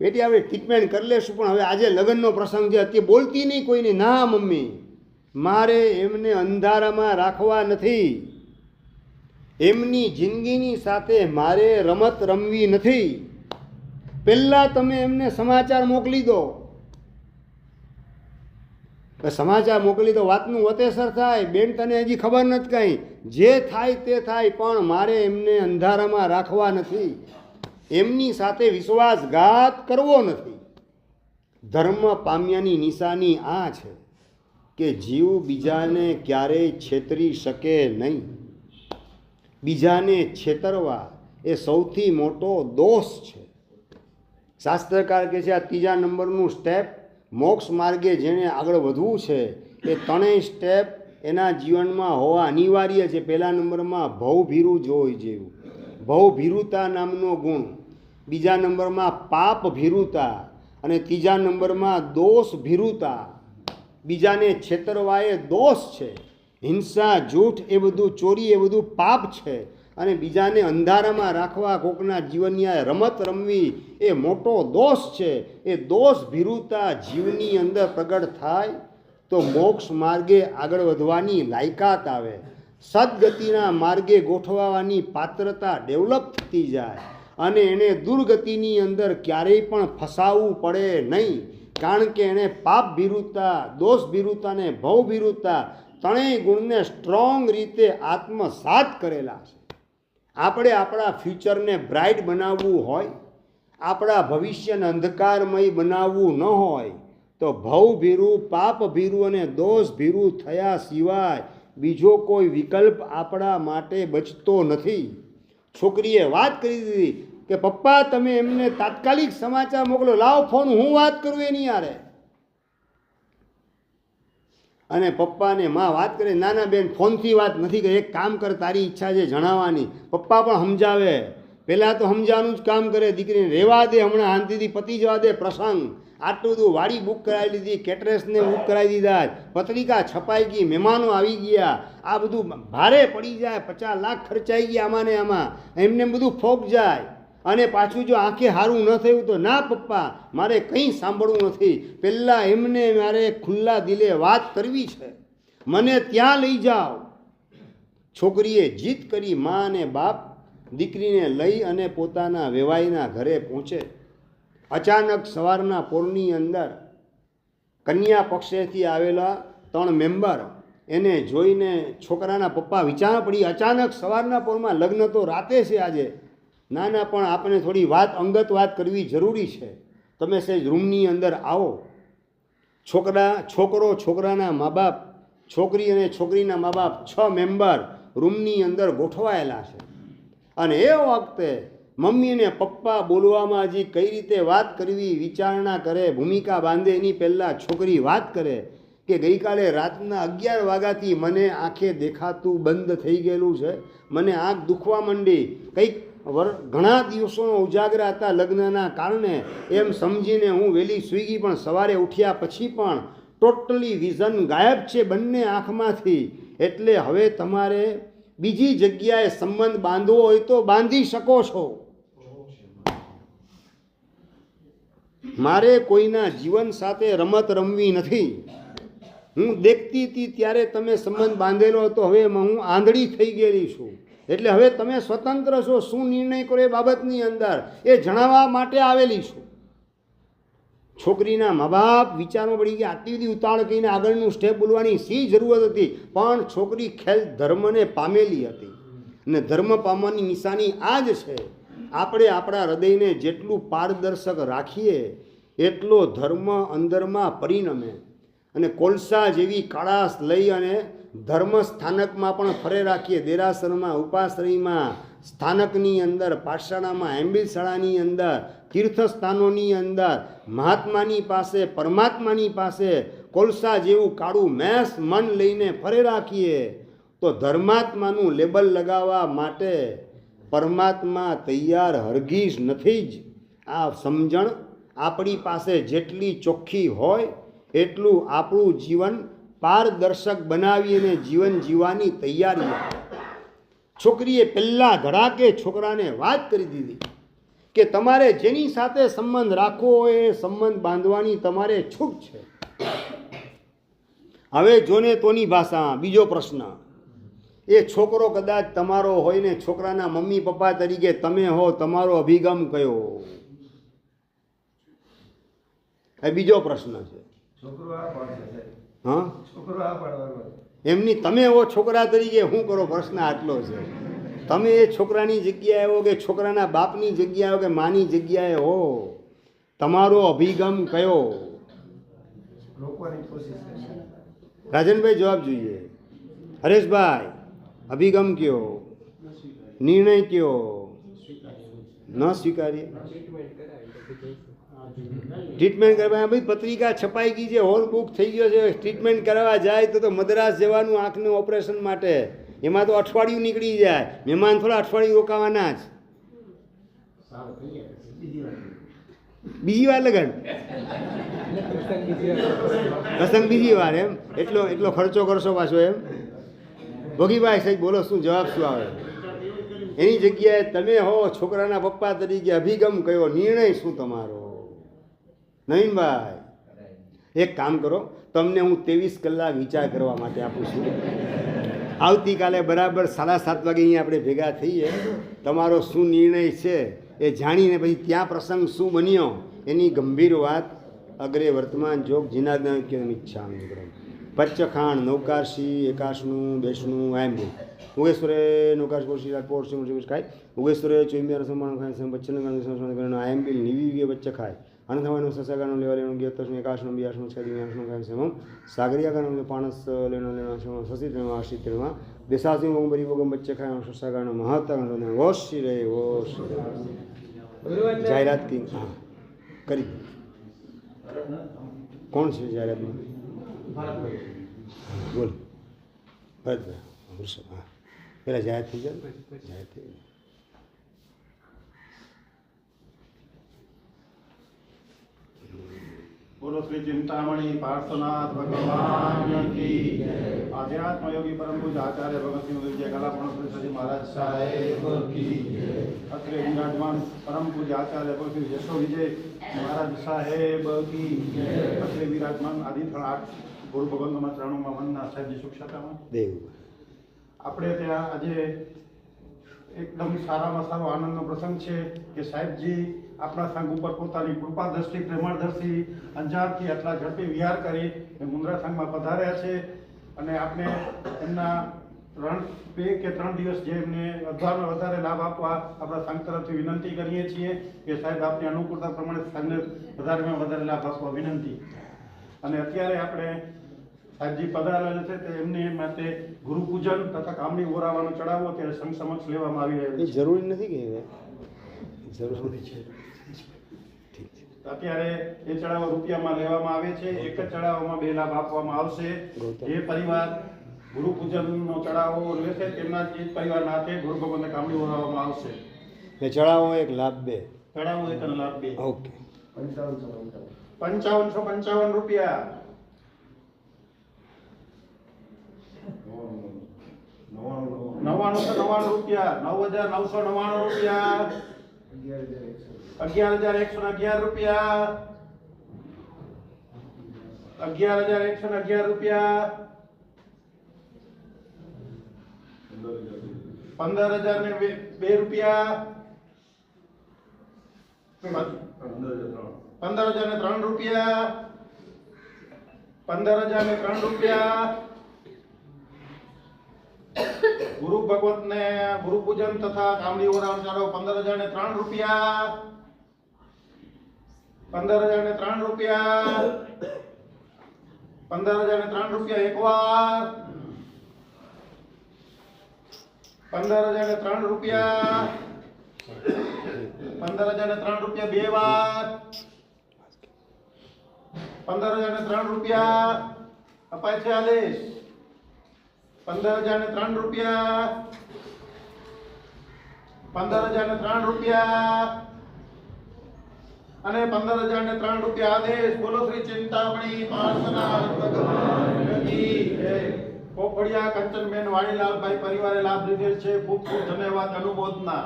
બેટી આપણે ટ્રીટમેન્ટ કરી લેશું, પણ હવે આજે લગ્નનો પ્રસંગ છે, અત્યારે બોલતી નહીં કોઈને. ના મમ્મી, મારે એમને અંધારામાં રાખવા નથી, એમની જિંદગીની સાથે મારે રમત રમવી નથી. પહેલાં તમે એમને સમાચાર મોકલી દો. સમાચાર મોકલી તો વાતનું વતેસર થાય. બેન તને હજી ખબર નથી કાંઈ, જે થાય તે થાય, પણ મારે એમને અંધારામાં રાખવા નથી, એમની સાથે વિશ્વાસઘાત કરવો નથી. ધર્મ પામ્યાની નિશાની આ છે કે જીવ બીજાને ક્યારેય છેતરી શકે નહીં. બીજાને છેતરવા એ સૌથી મોટો દોષ છે. શાસ્ત્રકાર કહે છે આ 3જા નંબરનું સ્ટેપ, મોક્ષ માર્ગે જેણે આગળ વધવું છે એ 3 સ્ટેપ એના જીવનમાં હોવા અનિવાર્ય છે. પહેલા નંબરમાં ભવભીરું જોઈ જેવું, ભવભીરુતા નામનો ગુણ. બીજા નંબરમાં પાપ ભીરુતા અને ત્રીજા નંબરમાં દોષ ભીરુતા, બીજાને છેતરવા એ દોષ છે. હિંસા, જૂઠ એ બધું, ચોરી એ બધું પાપ છે. અને બીજાને અંધારામાં રાખવા, કોકના જીવનની આ રમત રમવી એ મોટો દોષ છે. એ દોષ ભીરુતા જીવની અંદર પ્રગટ થાય તો મોક્ષ માર્ગે આગળ વધવાની લાયકાત આવે, સદગતિના માર્ગે ગોઠવવાની પાત્રતા ડેવલપ થતી જાય અને એને દુર્ગતિની અંદર ક્યારેય પણ ફસાવવું પડે નહીં. કારણ કે એણે પાપ ભીરુતા, દોષ ભીરુતા અને ભવ ભીરુતા ત્રણેય ગુણને સ્ટ્રોંગ રીતે આત્મસાત કરેલા છે. આપણે આપણા ફ્યુચરને બ્રાઇટ બનાવવું હોય, આપણા ભવિષ્યને અંધકારમય બનાવવું ન હોય તો ભવ ભીરું, પાપ ભીરું અને દોષ ભીરું થયા સિવાય બીજો કોઈ વિકલ્પ આપણા માટે બચતો નથી. છોકરીએ વાત કરી દીધી કે પપ્પા તમે એમને તાત્કાલિક સમાચાર મોકલો, લાવ ફોન, હું વાત કરું એની યારે. અને પપ્પાને માં વાત કરે, ના ના બેન ફોનથી વાત નથી કરી, એક કામ કર, તારી ઈચ્છા છે જણાવવાની. પપ્પા પણ સમજાવે, પહેલાં તો સમજાવવાનું જ કામ કરે, દીકરીને રહેવા દે, હમણાં શાંતિથી પતી જવા દે પ્રસંગ. આટલું બધું વાડી બુક કરાવી લીધી, કેટરેસને બુક કરાવી દીધા, પત્રિકા છપાઈ ગઈ, મહેમાનો આવી ગયા, આ બધું ભારે પડી જાય, 50 લાખ ખર્ચાઈ ગયા આમાં ને આમાં, એમને બધું ફોક જાય. અને પાછું જો આંખે સારું ન થયું તો ના પપ્પા મારે કંઈ સાંભળવું નથી, પહેલાં એમને મારે ખુલ્લા દિલે વાત કરવી છે, મને ત્યાં લઈ જાઓ. છોકરીએ જીદ કરી. મા અને બાપ દીકરીને લઈ અને પોતાના વેવાઈના ઘરે પહોંચે. અચાનક સવારના પોરની અંદર કન્યા પક્ષેથી આવેલા 3 મેમ્બર એને જોઈને છોકરાના પપ્પા વિચાર પડી, અચાનક સવારના પોરમાં, લગ્ન તો રાતે છે આજે, ના ના પણ આપણે થોડી વાત, અંગત વાત કરવી જરૂરી છે, તમે સહેજ રૂમની અંદર આવો. છોકરો, છોકરાના મા બાપ, છોકરી અને છોકરીના મા બાપ 6 મેમ્બર રૂમની અંદર ગોઠવાયેલા છે. અને એ વખતે મમ્મી અને પપ્પા બોલવામાં હજી કઈ રીતે વાત કરવી વિચારણા કરે, ભૂમિકા બાંધે એની પહેલાં છોકરી વાત કરે કે ગઈકાલે રાતના 11 વાગ્યાથી મને આંખે દેખાતું બંધ થઈ ગયેલું છે, મને આંખ દુખવા માંડી, કંઈક ઘણા દિવસોનો ઉજાગરા હતા લગ્નના કારણે, એમ સમજીને હું વહેલી સૂઈ ગઈ, પણ સવારે ઉઠ્યા પછી પણ ટોટલી વિઝન ગાયબ છે બંને આંખમાંથી. એટલે હવે તમારે બીજી જગ્યાએ સંબંધ બાંધવો હોય તો બાંધી શકો છો, મારે કોઈના જીવન સાથે રમત રમવી નથી. હું દેખતી હતી ત્યારે તમે સંબંધ બાંધેલો હતો, હવે હું આંધળી થઈ ગયેલી છું, એટલે હવે તમે સ્વતંત્ર છો, શું નિર્ણય કરો એ બાબતની અંદર એ જણાવવા માટે આવેલી છું. છોકરીના મા બાપ વિચારમાં પડી ગયા, આટલી બધી ઉતાવળ કરીને આગળનું સ્ટેપ બોલવાની શી જરૂરત હતી, પણ છોકરી ખેલ ધર્મને પામેલી હતી. અને ધર્મ પામવાની નિશાની આ જ છે, આપણે આપણા હૃદયને જેટલું પારદર્શક રાખીએ એટલો ધર્મ અંદરમાં પરિણમે. અને કોલસા જેવી કાળાશ લઈ અને ધર્મ સ્થાનકમાં પણ ફરે રાખીએ, દેરાસરમાં, ઉપાશ્રયમાં, સ્થાનકની અંદર, પાઠશાળામાં, એમ્બિશાળાની અંદર, તીર્થસ્થાનોની અંદર, મહાત્માની પાસે, પરમાત્માની પાસે કોલસા જેવું કાળું મેસ મન લઈને ફરે રાખીએ તો ધર્માત્માનું લેબલ લગાવવા માટે પરમાત્મા તૈયાર હરગીજ નથી જ. આ સમજણ આપણી પાસે જેટલી ચોખ્ખી હોય એટલું આપણું જીવન પારદર્શક બનાવીને જીવન જીવવાની તૈયારી. છોકરીએ પહેલાં ધડાકે છોકરાને વાત કરી દીધી કે તમારે જેની સાથે સંબંધ રાખવો હોય એ સંબંધ બાંધવાની તમારે છૂટ છે. હવે જોને તોની ભાષામાં બીજો પ્રશ્ન, એ છોકરો કદાચ તમારો હોય ને છોકરાના મમ્મી પપ્પા તરીકે તમે હો, તમારો અભિગમ કયો? એ બીજો પ્રશ્ન છે. હા, એમની તમે હો છોકરા તરીકે શું કરો? પ્રશ્ન આટલો છે. તમે એ છોકરાની જગ્યાએ હો કે છોકરાના બાપની જગ્યાએ હો કે માની જગ્યાએ હો, તમારો અભિગમ કયો? રાજનભાઈ જવાબ જોઈએ. હરેશભાઈ અભિગમ કયો, નિર્ણય કયો? ન સ્વીકારીએ. ટ્રીટમેન્ટ કરવા ભાઈ પત્રિકા છપાઈ ગઈ છે, હોલ બુક થઈ ગયો છે, ટ્રીટમેન્ટ કરાવવા જાય તો મદ્રાસ જવાનું આંખનું ઓપરેશન માટે, એમાં તો અઠવાડિયું નીકળી જાય, મહેમાન થોડા અઠવાડિયું રોકાવાના જ. બીજી વાર લગન પ્રસંગ બીજી વાર એમ એટલો ખર્ચો કરશો પાછો એમ? ભોગીભાઈ સાહેબ બોલો, શું જવાબ શું આવે? એની જગ્યાએ તમે હો છોકરાના પપ્પા તરીકે અભિગમ કયો, નિર્ણય શું તમારો? નવીનભાઈ એક કામ કરો, તમને હું 23 કલાક વિચાર કરવા માટે આપું છું. આવતીકાલે બરાબર 7:30 વાગે અહીંયા આપણે ભેગા થઈએ. તમારો શું નિર્ણય છે એ જાણીને પછી ત્યાં પ્રસંગ શું બન્યો એની ગંભીર વાત અગ્રે વર્તમાન જોગ જીનાદન ઈચ્છા પચ્ચખાણ નૌકારશી એકાશનું બેસનું એમ ઉગેશ્વરે નૌકાશ કોશી પોર્ટ ખાય ઉગેશ્વરે ચોમ્યાર સમાણ ખાય બચ્ચન આયમ બિલ નિવી ગે બચ્ચે ખાય અનથવાનું સસાગાનો લેવા લેવાનું ગેતસનું એકાશનું બિયાશનું છેદીયાશનું ખાય સમમ સાગરિયાગાનો પાણસ લેનો લેનો સસી ત્રેમાં આશી ત્રેમાં દેશાસી મોગબરી વગમ બચ્ચે ખાય સસાગાનો મહત્તા વોશી રે વોશ જાહેરાત કી હા કરી કોણ છે જાહેરાતમાં? બોલ ભરતભાઈ વૃષભ. હા પેલા જાહેર થઈ જાય, જાહેર થઈ જાય. બોલો શ્રી ચિંતામણી પાર્શ્વનાથ ભગવાન કી આધ્યાત્મ યોગી પરમ પૂજ્ય આચાર્ય ભગતસિંહ વિજય કલા શ્રી મહારાજ સાહેબ કી અત્રે વિરાજમાન પરમ પૂજ્ય આચાર્ય ભગતસિંહ યશો વિજય મહારાજ સાહેબ કી અત્રે વિરાજમાન આદિથળ 8 ગુરુ ભગવંતોના ચરણોમાં વંદના સાહેબજી સુખશાતામાં દેવ. આપણે ત્યાં આજે એકદમ સારામાં સારો આનંદનો પ્રસંગ છે કે સાહેબજી આપણા સંઘ ઉપર પોતાની કૃપા દ્રષ્ટિ પ્રેમાળદર્શી અંજારથી આટલા ઝડપી વિહાર કરી મુન્દ્રા સંઘમાં પધાર્યા છે. અને આપણે એમના 2 કે 3 દિવસ જે એમને વધારે લાભ આપવા આપણા સંઘ તરફથી વિનંતી કરીએ છીએ કે સાહેબ આપની અનુકૂળતા પ્રમાણે સંઘને વધારેમાં વધારે લાભ આપવા વિનંતી. અને અત્યારે આપણે સાહેબજી પધારેલા છે તે એમને માટે ગુરુ પૂજન તથા કામની ઓરાવાનો ચડાવો ત્યારે સંઘ સમક્ષ લેવામાં આવી રહ્યો છે. જરૂરી નથી કે જરૂરી છે. અત્યારે એ ચડાવો રૂપિયામાં લેવામાં આવે છે. એક જ ચડાવવામાં 2 લાભ આપવામાં આવશે. જે પરિવાર ગુરુ પૂજનનો ચડાવો લેશે તેમના જ પરિવારના હાથે ગુરુ ભગવાનને કામની ઓરાવવામાં આવશે. એ ચડાવો 1 લાભ 2 ચડાવો 1 લાભ 2. ઓકે. 5555 રૂપિયા 9999 રૂપિયા 9999 રૂપિયા 11111 રૂપિયા 11111 રૂપિયા 15002 રૂપિયા 15003 રૂપિયા 15003 રૂપિયા ગુરુ ભગવતને ગુરુ પૂજન તથા કામડી ઓરાવણ ચાલો 15003 રૂપિયા 15003 રૂપિયા 15003 રૂપિયા એકવાર 15003 રૂપિયા 15003 રૂપિયા બે વાર 15003 રૂપિયા અપાય છે આદેશ 15003 રૂપિયા 15003 રૂપિયા અને 15003 રૂપિયા આદેશ. બોલો શ્રી ચિંતામણી પાર્શ્વનાથ ભગવાન કી જય. કોપડિયા કંચનબેન વાણીલાલભાઈ પરિવારે લાભ લીધેલ છે. ખૂબ ખૂબ ધન્યવાદ અનુમોદના.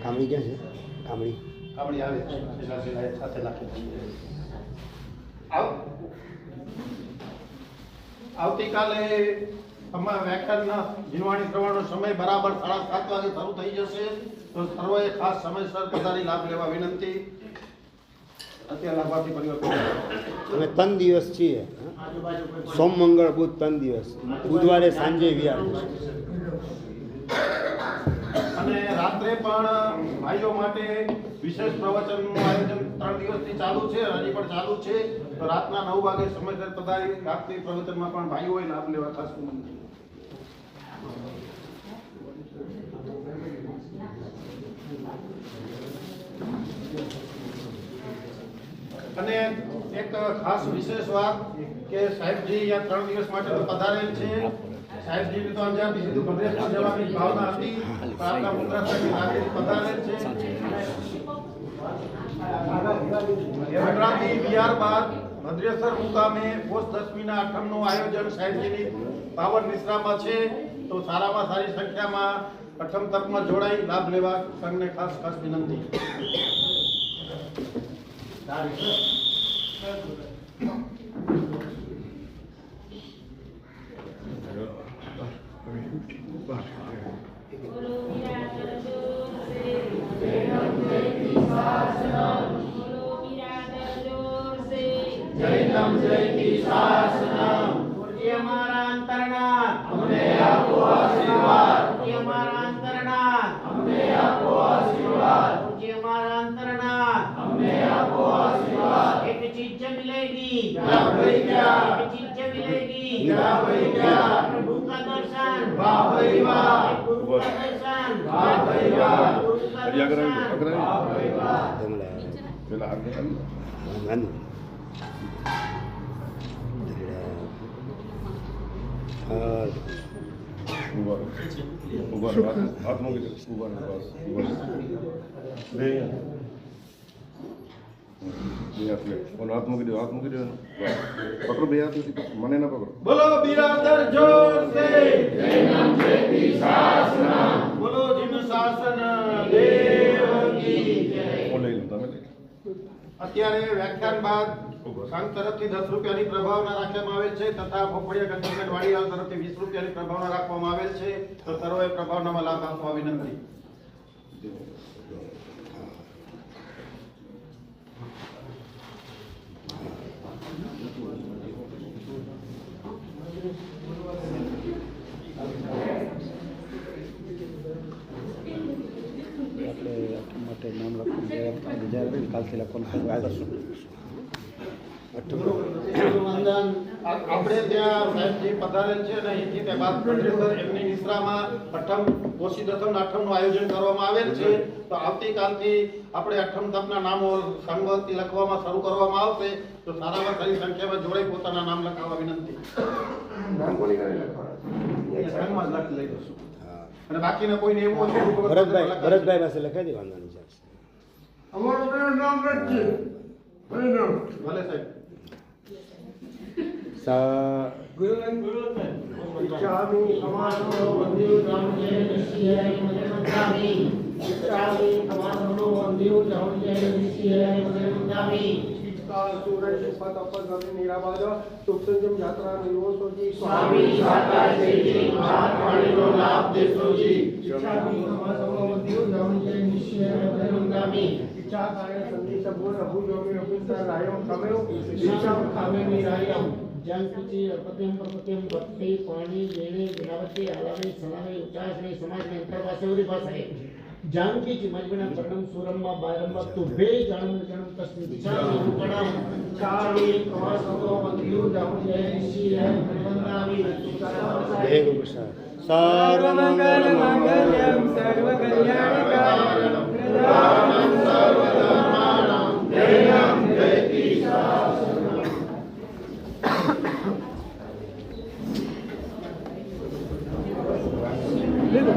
કામડી ક્યાં છે? કામડી કામડી આવે છે સાથે લખી આવતીકાલે અમારા વ્યાખ્યાનના જીનવાણી શ્રવણનો સમય બરાબર 7:30 વાગે શરૂ થઈ જશે. તો સર્વએ ખાસ સમયસર પધારી લાભ લેવા વિનંતી. અત્યારે લાભાર્થી પરિવાર અમે 3 દિવસ છીએ. સોમ મંગળ બુધ 3 દિવસ. બુધવારે સાંજે વિહાર થશે. અને રાત્રે પણ ભાઈઓ માટે વિશેષ પ્રવચનનું આયોજન 3 દિવસથી ચાલુ છે, હજી પણ ચાલુ છે. તો રાતના 9 વાગે સમયસર પધારી રાત્રિ પ્રવચનમાં પણ ભાઈઓએ લાભ લેવા ખાસ વિનંતી. અને એક ખાસ વિશેષ વાત કે સાહેબજી અહીંયા 3 દિવસ માટે પધારેલ છે. સાહેબજીની તો અંજારથી સીધું ભદ્રેશ્વર જવાની ભાવના હતી, પણ આપણા મુદ્રાસનની હાજરી પધારેલ છે. વડરાથી બિહાર બાદ ભદ્રેશ્વર મુકામે પોષ દસમીના આઠમનું આયોજન સાહેબજીની પાવન નિશ્રામાં છે. તો સારામાં સારી સંખ્યામાં પ્રથમ તકમાં જોડાઈ લાભ લેવા સંઘને ખાસ ખાસ વિનંતી. हमारा अंतरनाथ हमें आपको आशीर्वाद, हमारा अंतरनाथ हमें आपको आशीर्वाद, हमारा अंतरनाथ हमें आपको आशीर्वाद. एक चीज मिलेगी क्या भाई क्या, एक चीज मिलेगी क्या भाई क्या, प्रभु का दर्शन वाह भाई वाह, गुरु का दर्शन वाह भाई वाह, गुरु का दर्शन वाह भाई वाह. हाथ मूकी दो, ऊपर बस ऊपर दे हाथ में और हाथ मूकी दो पकड़ो भैया तो मने ना पकड़ो. बोलो बिरादर जोर से जय नाम जय शासन, बोलो जिन शासन देव की जय. वो ले लो તમે ले. અત્યારે વ્યાખ્યાન બાદ સંઘ તરફથી 10 રૂપિયાની પ્રભાવના રાખવામાં આવેલ છે તથા ભોપડિયા કંટોનમેન્ટ વાડીલાલ તરફથી 20 રૂપિયાની પ્રભાવના રાખવામાં આવેલ છે. તો સર્વે પ્રભાવનામાં લાભ આપવા વિનંતી. માટે નામ લખવાનું બીજા કાલથી લખવાનું. આપણે ત્યાં સાહેબજી પધારેલ છે અને અહીંથી તે બાદ ભદ્રેશ્વર એમની નિશ્રામાં અઠમ કોશી દસમ આઠમનું આયોજન કરવામાં આવેલ છે. તો આવતીકાલથી આપણે અઠમ તપના નામો સંઘવતી લખવામાં શરૂ કરવામાં આવશે. તો સારામાં સારી સંખ્યામાં જોડાઈ પોતાના નામ લખાવવા વિનંતી. સંઘમાં જ લખી લઈ જશું અને બાકીના કોઈને એવું હોય તો ભરતભાઈ પાસે લખાઈ દેવાનું છે. અમારું નામ લખજે. ભલે સાહેબ. इच्छामि समानो वंदियो रामजय निश्चयाय मदनंदामि, इच्छामि समानो वंदियो रामजय निश्चयाय मदनंदामि. स्वामी साताजी महात्माणीનો લાભ દેશોજી. इच्छामि समानो वंदियो रामजय निश्चयाय मदनंदामि. जानकी प्रत्यम प्रत्यम भक्ति पानी देने विनावती आलावी सलामी उचासनी समाजने अंतरवासेवरी भाषाए जानकी जी मजबना वर्णम सुरम्मा बायरम्मा तुभे जानम जनम तस्मिन् चारि उपणम चारि कवासतो मंदियो जाम जय ऋषि है वंदनामि. जय गुरु प्रसाद. सर्वमंगल मांगल्यम सर्वकल्याणकारणम प्रदानं सर्वधर्माणां जयं जयति शासनम्. ले लो